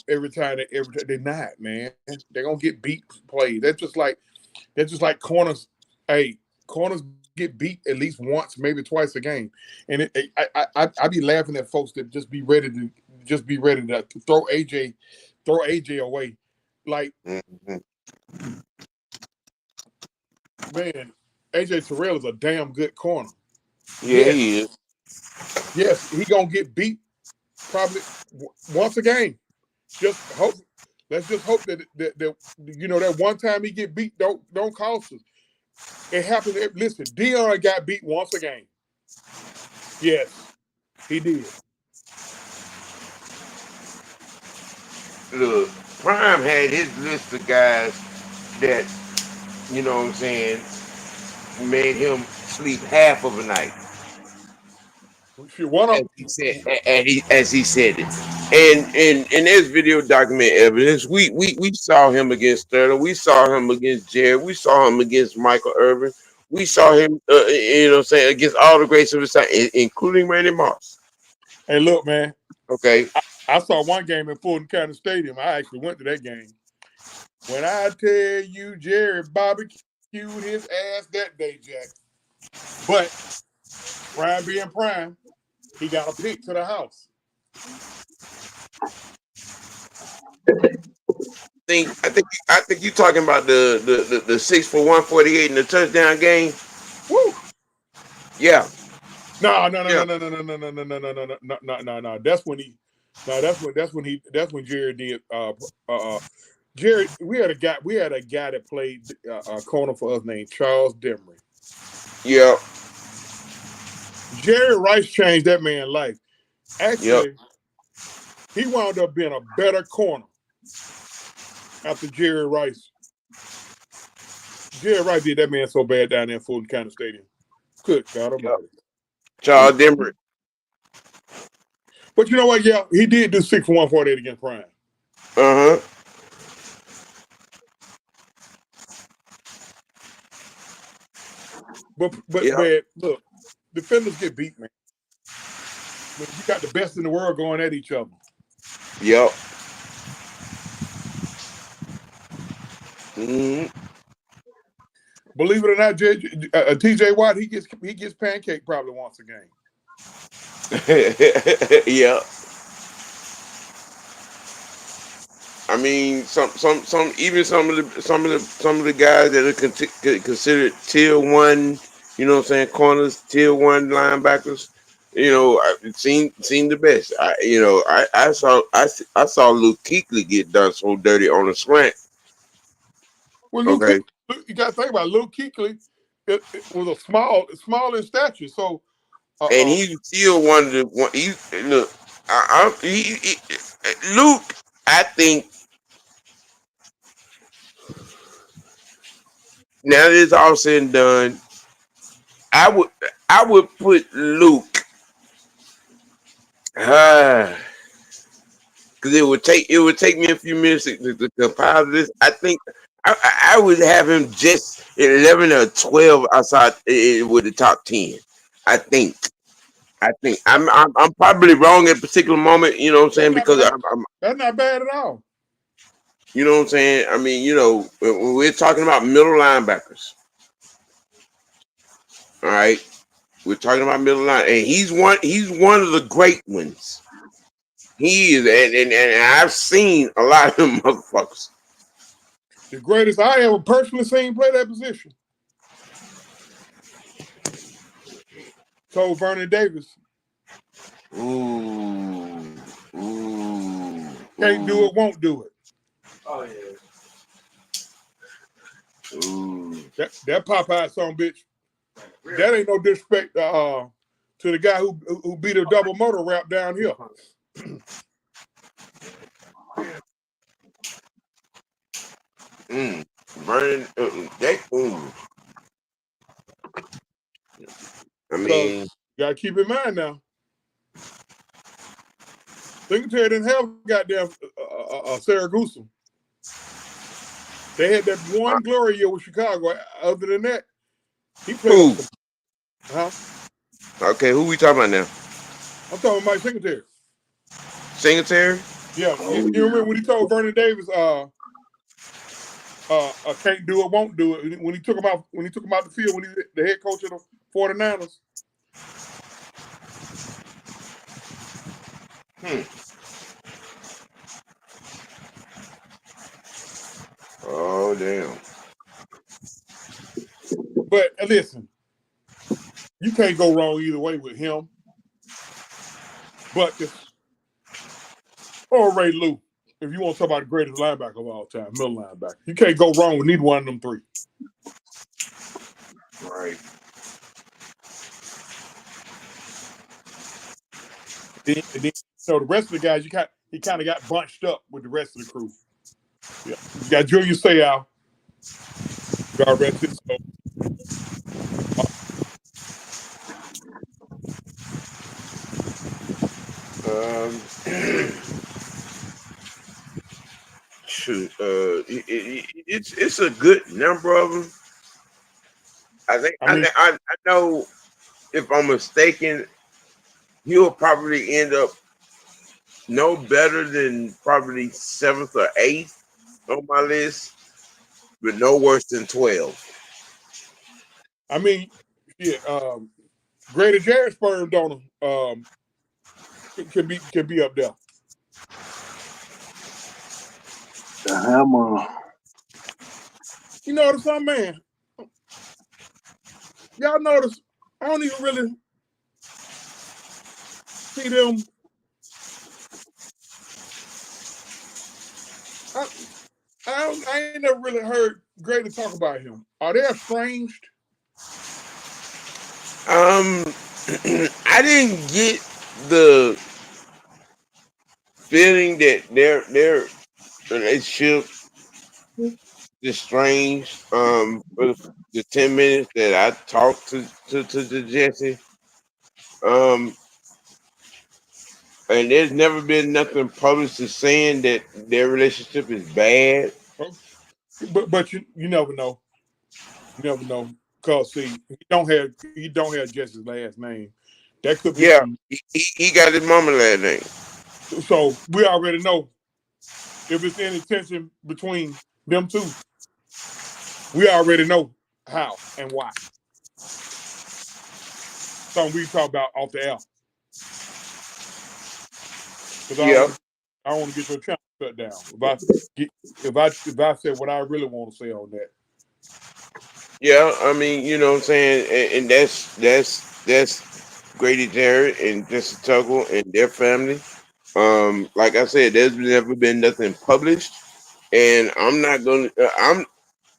Every time they're not, man. They're gonna get beat plays. That's just like corners. Hey, corners get beat at least once, maybe twice a game, and I be laughing at folks that just be ready to throw AJ away. Like, Mm-hmm. man, AJ Terrell is a damn good corner. Yeah, Yes, he is. yes, he gonna get beat probably once a game. Just hope. Let's just hope that that one time he get beat don't cost us. It happens. Listen, Dion got beat once a game. Yes, he did. Look, Prime had his list of guys that, you know what I'm saying, made him sleep half of a night. Shoot, one As of he said, as he said it, and in this video document evidence, we saw him against Sterling, we saw him against Jared, we saw him against Michael Irvin, we saw him, you know, what I'm saying, against all the greats of his time, including Randy Moss. Hey, look, man. Okay, I saw one game in Fulton County Stadium. I actually went to that game. When I tell you, Jerry barbecued his ass that day, Jack. But Prime being Prime, he got a pick to the house. I think you talking about the 6 for 148 in the touchdown game. Woo! Yeah, No. yeah, That's when he. No, that's when Jerry did. Jerry, we had a guy that played a corner for us named Charles Demery. yeah, Jerry Rice changed that man's life. yep. Actually, he wound up being a better corner after Jerry Rice. Jerry Rice did that man so bad down there in Fulton County Stadium. Good God Yep. Almighty. Charles Denver. But you know what? Yeah, he did do 6 for 148 against Prime. Uh huh. But Yeah. look, defenders get beat, man. When you got the best in the world going at each other. Yep. Hmm. Believe it or not, TJ Watt, he gets pancake probably once a game. Yeah. I mean, even some of the guys that are considered tier one, you know what I'm saying, corners, tier one linebackers. You know, I've seen the best. I saw Luke Kuechly get done so dirty on a slant. Well, Okay, you got to think about it. Luke Kuechly. It was a small in stature. So, and he's still one of the one. Look, Luke. I think now that it's all said and done, I would put Luke. Because it would take me a few minutes to compile this. I think I would have him just 11 or 12 outside with the top 10. I think. I'm probably wrong at a particular moment. You know what I'm saying? Because That's not bad at all. you know what I'm saying. I mean, when we're talking about middle linebackers, all right. We're talking about middle line, and he's one. He's one of the great ones. He is, and I've seen a lot of them motherfuckers. The greatest I ever personally seen play that position. Told Vernon Davis. Ooh. Can't do it, won't do it. Oh yeah. Ooh. That Popeye son bitch. That ain't no disrespect to the guy who beat a double motor rap down here. Vernon, I mean, you gotta keep in mind now. Singletary didn't have goddamn Saragusa. They had that one glory year with Chicago. Other than that, he played. Okay, who we talking about now? I'm talking about Mike Singletary. Singletary? Yeah, you remember when he told Vernon Davis, can't do it, won't do it. When he took him out the field, when he was the head coach of the 49ers. Oh damn. But listen, you can't go wrong either way with him. But Ray Lou, if you want to talk about the greatest linebacker of all time, middle linebacker, you can't go wrong with neither one of them three. Right. Then the rest of the guys, he kind of got bunched up with the rest of the crew. Yeah, you got Julius Sayal. God rest his soul. Shoot, it's a good number of them. I know if I'm mistaken, he'll probably end up no better than probably 7th or 8th on my list, but no worse than 12. I mean, yeah, Greater Jared Sperm donor can be up there. The hammer. You notice something, man? Y'all notice I don't even really see them. I ain't never really heard Grady talk about him. Are they estranged? I didn't get the feeling that their relationship is strange. For the 10 minutes that I talked to Jesse, and there's never been nothing published as saying that their relationship is bad. But you never know. You never know. Cause see, he don't have Jesse's last name. That could be Yeah, he got his mama last name. So we already know if it's any tension between them two. We already know how and why. Something we talk about off the air. Because I don't want to get your channel shut down. If I say what I really want to say on that. Yeah, I mean, you know what I'm saying, and that's Grady Jarrett and Jesse Tuggle and their family. Like I said, there's never been nothing published, and I'm not gonna. I'm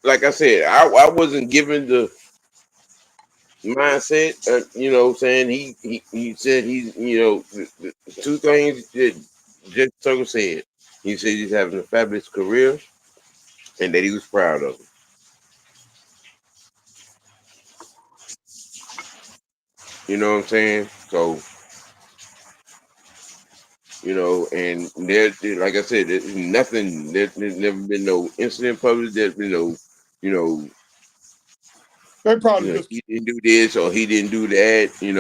like I said, I wasn't given the mindset. You know what I'm saying, he said he's the two things that Jesse Tuggle said. He said he's having a fabulous career, and that he was proud of him. You know what I'm saying? So, and like I said, there's nothing. There's never been no incident published. There's been no, you know, They probably just he didn't do this or he didn't do that. He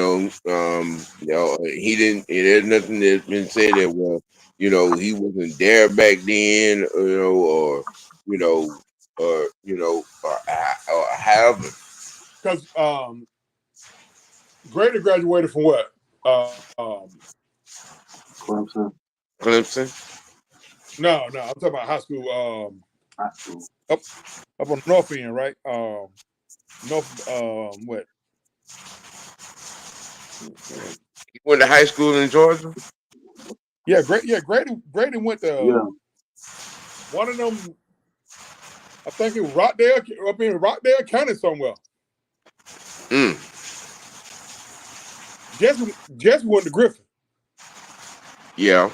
didn't. There's nothing that's been said that he wasn't there back then, you know, or however. because Grady graduated from what? Clemson, Clemson. No, I'm talking about high school. high school. Up on the north end, right? North. What? He went to high school in Georgia. Yeah, Grady went to Yeah, one of them. I think it was Rockdale, up in Rockdale County somewhere. Mm. Jesse went to Griffin. Yeah.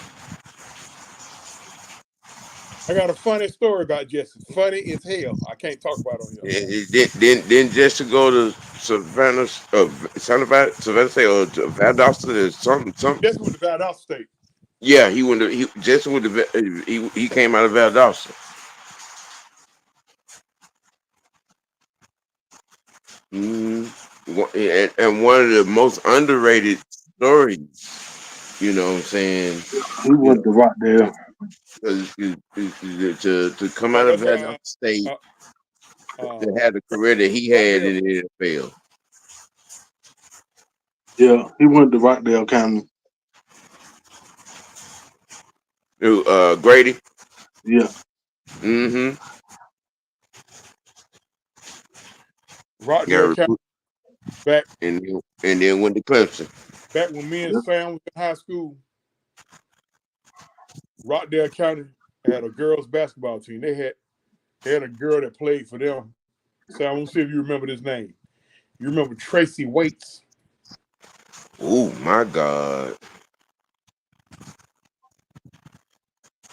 I got a funny story about Jesse. Funny as hell. I can't talk about it on here. Didn't just to go to Savannah, Savannah State or to Valdosta or something. Jesse went to Valdosta State. Yeah, he just went to he came out of Valdosta. Mm. And one of the most underrated stories, you know what I'm saying? he went to Rockdale. To come out of That's Valdosta State to uh, have the career that he had Rockdale. in the NFL. Yeah, he went to Rockdale County. Grady. Yeah, Mm-hmm. Rockdale Got County recruited back and then went to Clemson. when me and yeah. Sam was in high school. Rockdale County had a girls basketball team. They had a girl that played for them. So I want to see if you remember this name. You remember Tracy Waits? Oh my God.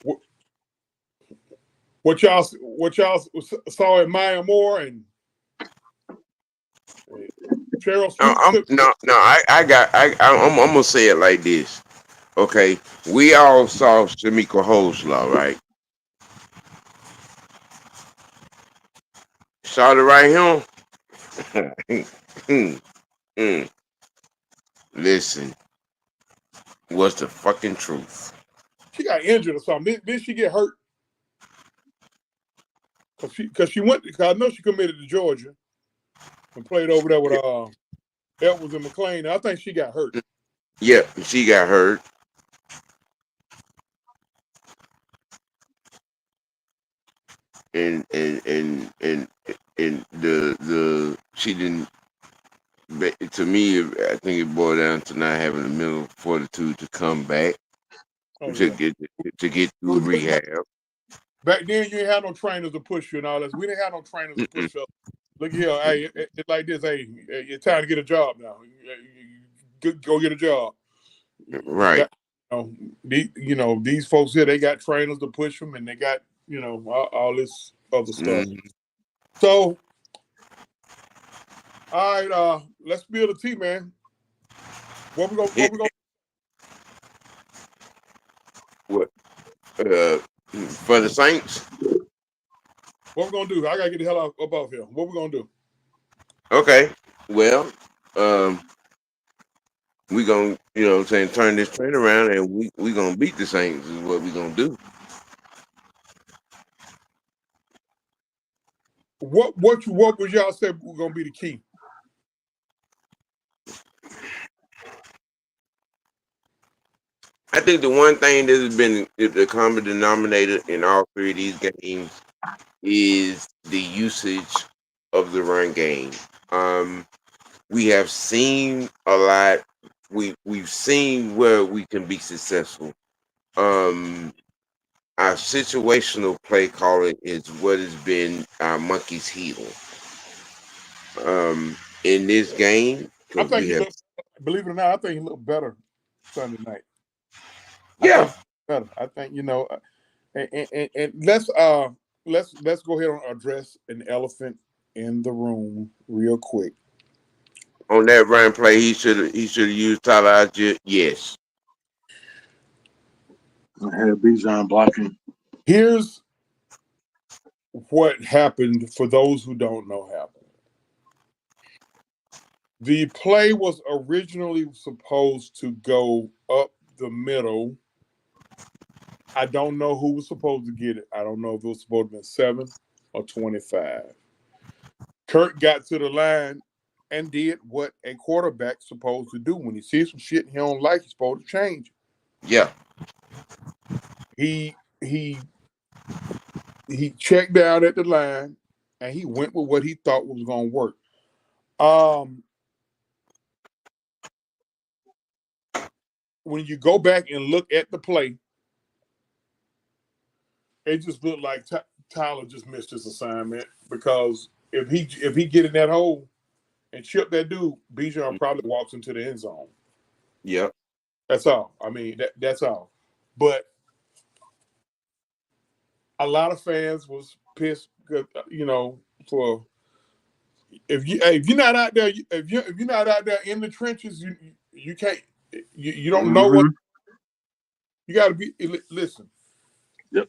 What, what y'all saw at Maya Moore and Cheryl Swoops I'm took? no no I'm gonna say it like this. Okay. We all saw Shamika Hoslaw, right? Saw the right here. Listen, what's the fucking truth? She got injured or something. Did she get hurt? Cause she went. Cause I know she committed to Georgia and played over there with Edwards and McLean. I think she got hurt. Yeah, she got hurt. And the she didn't. To me, I think it boiled down to not having the mental fortitude to come back Oh to yeah. get through rehab. Back then, you ain't had no trainers to push you and all that. We didn't have no trainers to Mm-mm. push up. Look here, hey, it's like this. Hey, it's time to get a job now. Go get a job. You Right. got, these folks here. They got trainers to push them, and they got all this other stuff. Mm-hmm. So, all right, let's build a team, man. What we gonna What? For the Saints? do? I gotta get the hell out up off here. What we gonna do? Okay. Well, um, we gonna, turn this train around and we gonna beat the Saints is what we gonna do. What was y'all say was gonna be the key? I think the one thing that has been the common denominator in all three of these games is the usage of the run game. We have seen a lot. We've seen where we can be successful. Our situational play calling is what has been our monkey's heel. In this game, I because think we he have, looked. Believe it or not, I think he looked better Sunday night. I yeah, think better. I think and let's go ahead and address an elephant in the room real quick. on that run play, he should have used Tyler Algier. Yes. I had Bijan blocking. Here's what happened for those who don't know happened. The play was originally supposed to go up the middle. I don't know who was supposed to get it. I don't know if it was supposed to be 7 or 25. Kurt got to the line and did what a quarterback's supposed to do. When he sees some shit he don't like, he's supposed to change it. Yeah. He checked down at the line and he went with what he thought was going to work. When you go back and look at the play, it just looked like Tyler just missed his assignment, because if he get in that hole and chip that dude, Bijan probably walks into the end zone. Yep. That's all. I mean, that's all. But a lot of fans was pissed, for if you're not out there, if you're not out there in the trenches, you can't, you don't know what you got to be. Listen. Yep.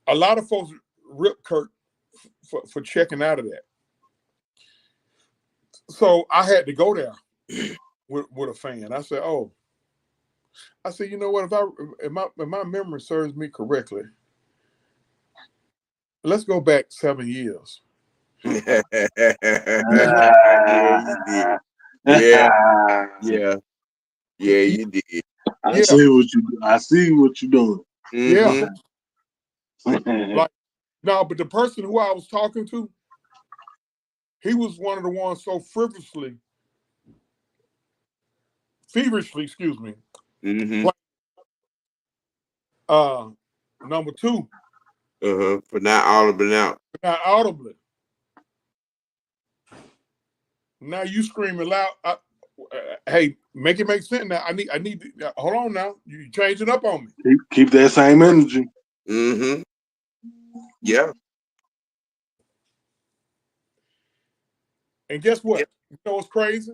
A lot of folks rip Kurt for checking out of that. So I had to go there with a fan. I said, you know what? If my memory serves me correctly, let's go back 7 years. Yeah, you did. Yeah, yeah, yeah, you did. I see what you're doing. Yeah. Mm-hmm. Like, no, but the person who I was talking to, he was one of the ones so feverishly, excuse me. Mm-hmm. Number 2. For not audibly out. Not audibly. Now you screaming loud. Hey, make it make sense now. I need to, hold on now. You changing up on me. Keep that same energy. Mm-hmm. Yeah. And guess what? Yeah. You know what's crazy?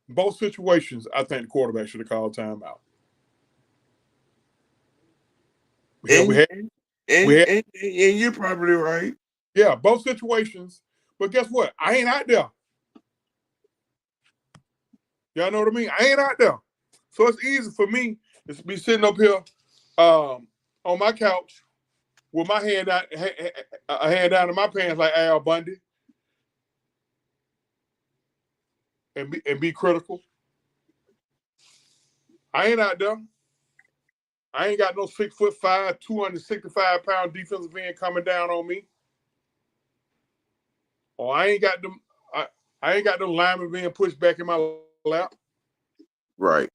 Both situations, I think the quarterback should have called timeout. And you're probably right. Yeah, both situations. But guess what? I ain't out there. Y'all know what I mean? I ain't out there. So it's easy for me to be sitting up here on my couch with my hand out, a hand down in my pants like Al Bundy, and be critical. I ain't out there. I ain't got no 6'5", 265-pound defensive end coming down on me. Or I ain't got them. I ain't got them linemen being pushed back in my lap. Right.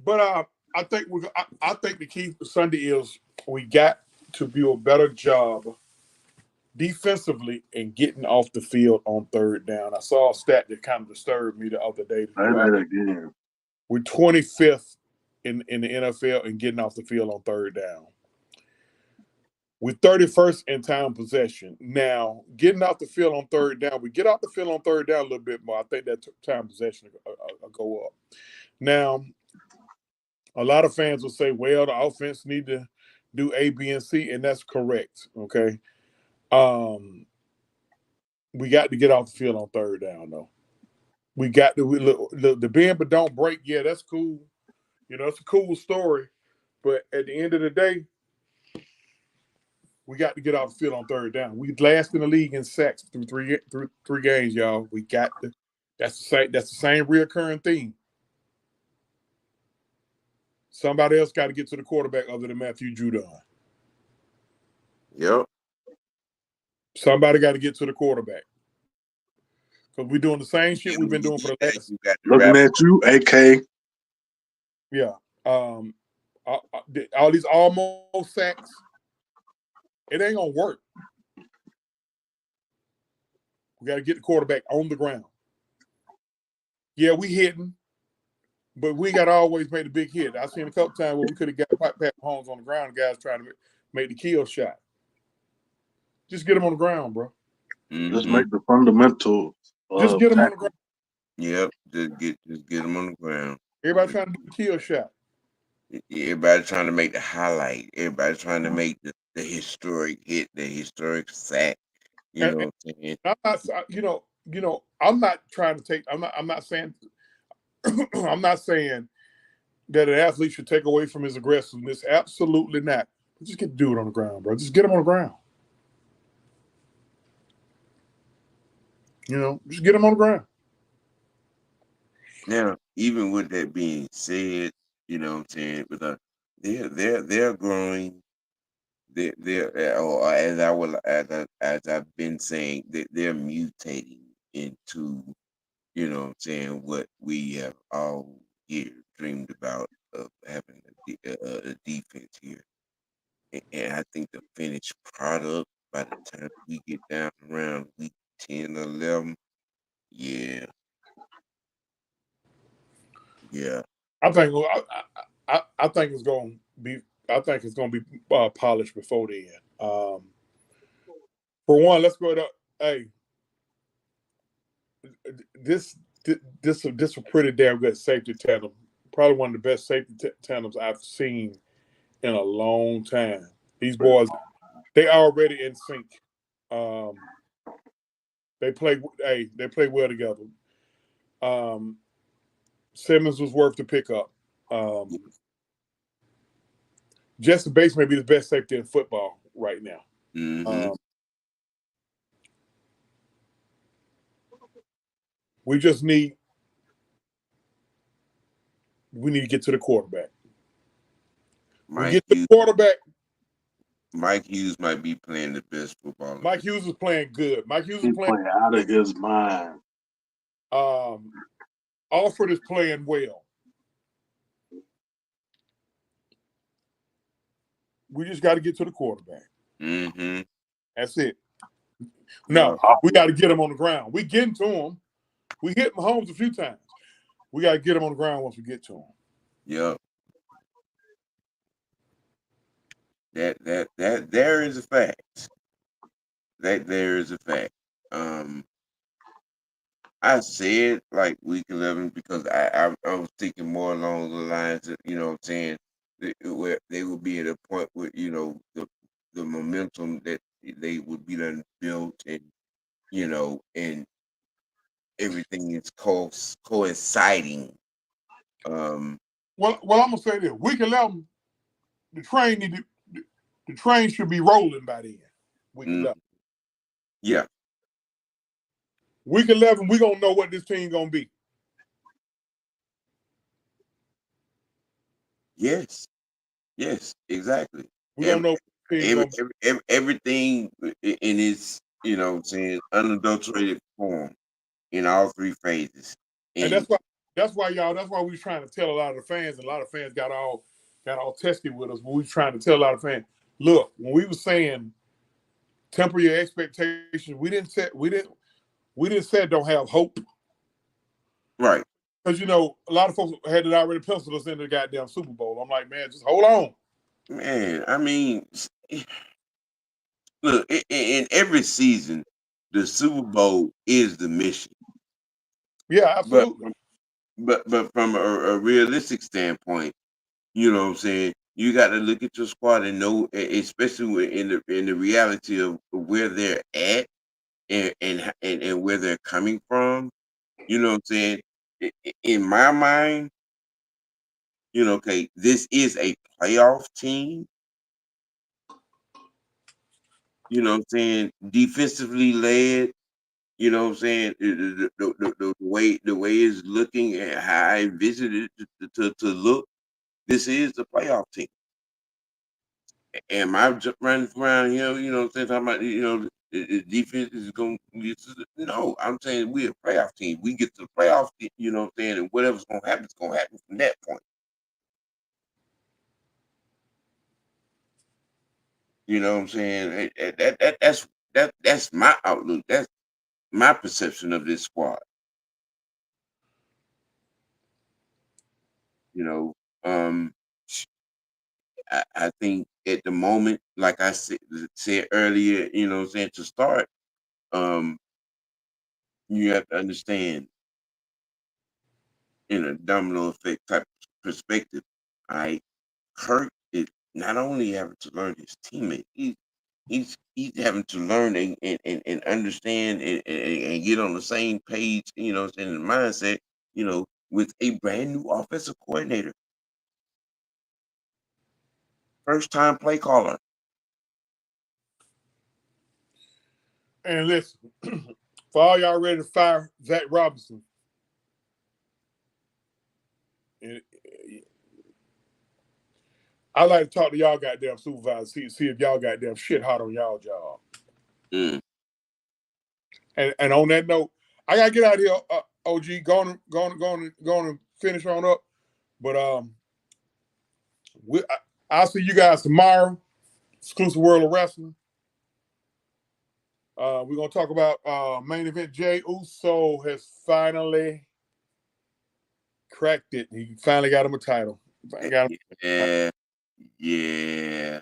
But I think the key for Sunday is we got to do a better job defensively and getting off the field on third down. I saw a stat that kind of disturbed me the other day. We're 25th in the NFL in getting off the field on third down. We're 31st in time possession. Now, getting off the field on third down, we get off the field on third down a little bit more. I think that time possession will go up. Now, a lot of fans will say, well, the offense need to do A, B, and C, and that's correct, okay? We got to get off the field on third down, though. We got to the bend but don't break. Yeah, that's cool. You know, it's a cool story. But at the end of the day, we got to get off the field on third down. We last in the league in sacks through three games, y'all. We got to. That's the same reoccurring theme. Somebody else got to get to the quarterback other than Matthew Judon. Yep. Somebody got to get to the quarterback. Because we're doing the same shit we've been doing for the last. Looking at you, AK. Yeah. All these almost sacks, it ain't going to work. We got to get the quarterback on the ground. Yeah, we hitting, but we got to always make the big hit. I've seen a couple times where we could have got Pat Mahomes on the ground and guys trying to make the kill shot. Just get him on the ground, bro. Just Mm-hmm. make the fundamentals Just of get him on the tackle. ground. Yep. Just get them on the ground. Everybody trying to do the kill shot. Everybody trying to make the highlight. Everybody trying to make the historic hit, the historic sack. You And know what I'm saying? I'm not, I'm not trying to take. I'm not saying. I'm not saying that an athlete should take away from his aggressiveness. Absolutely not. But just get the dude on the ground, bro. Just get him on the ground. Just get him on the ground. Now, even with that being said, you know what I'm saying, but they're growing. They're or as I will as I've been saying, they're mutating into, you know what I'm saying, what we have all here dreamed about of having a defense here. And I think the finished product by the time we get down around week 10 or 11, yeah, yeah. I think. I think it's going to be. I think it's going to be polished before the end. For one, let's go to. Hey, this this a pretty damn good safety tandem. Probably one of the best safety tandems I've seen in a long time. These boys, they already in sync. Um, they play. Hey, they play well together. Um, Simmons was worth the pickup. Um, Jesse Bates may be the best safety in football right now. Mm-hmm. Um, we just need to get to the quarterback. We Mike get to the Hughes, quarterback. Mike Hughes might be playing the best football. Mike Hughes is playing good. Mike Hughes is He playing. play out of his mind. Um, Alfred is playing well. We just got to get to the quarterback. Mm-hmm. That's it. Yeah. No, we got to get him on the ground. We getting to him. We hit Mahomes a few times. We got to get him on the ground once we get to him. Yep. That there is a fact. That there is a fact. Um, I said like week 11 because I was thinking more along the lines of, you know what I'm saying, where they would be at a point where, you know, the momentum that they would be done built, and, you know, and everything is coinciding. Um, Well, I'm gonna say this: week 11, the train the train should be rolling by then. Week mm, 11. yeah. Week 11, we gonna know what this team gonna be. Yes. Yes. Exactly. We gonna know what this team gonna be. Everything in its, you know what I'm saying, unadulterated form in all three phases. And And that's why y'all, that's why we was trying to tell a lot of the fans, and a lot of fans got all testy with us. But we was trying to tell a lot of fans, look, when we were saying temper your expectations, we didn't say don't have hope. right. Because a lot of folks had it already penciled us in the goddamn Super Bowl. I'm like, man, just hold on. Man, I mean, look, in every season, the Super Bowl is the mission. Yeah, But absolutely. but from a realistic standpoint, you know what I'm saying, you got to look at your squad and know, especially in the reality of where they're at, and where they're coming from. You know what I'm saying? In my mind, you know, okay, this is a playoff team. You know what I'm saying? Defensively led. You know what I'm saying? The way it's looking and how I envisioned it to look. This is the playoff team. Am I just running around here? You know what I'm saying? Talking about, the defense is going. No, I'm saying we're a playoff team. We get to the playoff. You know what I'm saying? And whatever's going to happen is going to happen from that point. You know what I'm saying? That's my outlook. That's my perception of this squad. You know, um, I think at the moment, like I said earlier, you know what I'm saying, to start, um, you have to understand in a domino effect type perspective. All right. Kirk is not only having to learn his teammate, he's having to learn and understand and get on the same page, you know, in the mindset, you know, with a brand new offensive coordinator, first time play caller. And listen, for all y'all ready to fire Zach Robinson, and I like to talk to y'all goddamn supervisors, see if y'all goddamn shit hot on y'all job. Mm. And on that note, I gotta get out of here. OG, going to finish on up. But I'll see you guys tomorrow. Exclusive World of Wrestling. We're gonna talk about main event. Jey Uso has finally cracked it. He finally got him a title. Yeah, yeah.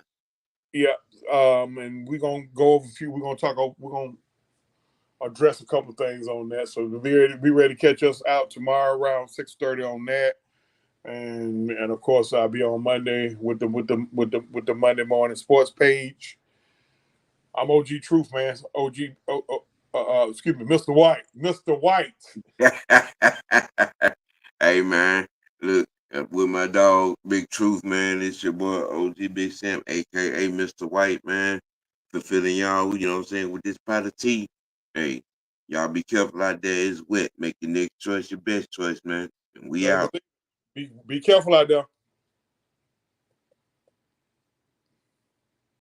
Yeah. And we're gonna go over a few. We're gonna talk. We're gonna address a couple of things on that. So be ready to catch us out tomorrow around 6:30 on that. And of course I'll be on Monday with the Monday morning sports page. I'm OG Truth, man. OG. Excuse me, Mr. White. Mr. White. Hey man, look with my dog Big Truth, man. It's your boy OGBigsam, aka Mr. White, man. Fulfilling y'all, you know what I'm saying, with this pot of tea. Hey, y'all be careful out there. It's wet. Make your next choice your best choice, man. And we Better out. believe. Be careful out there.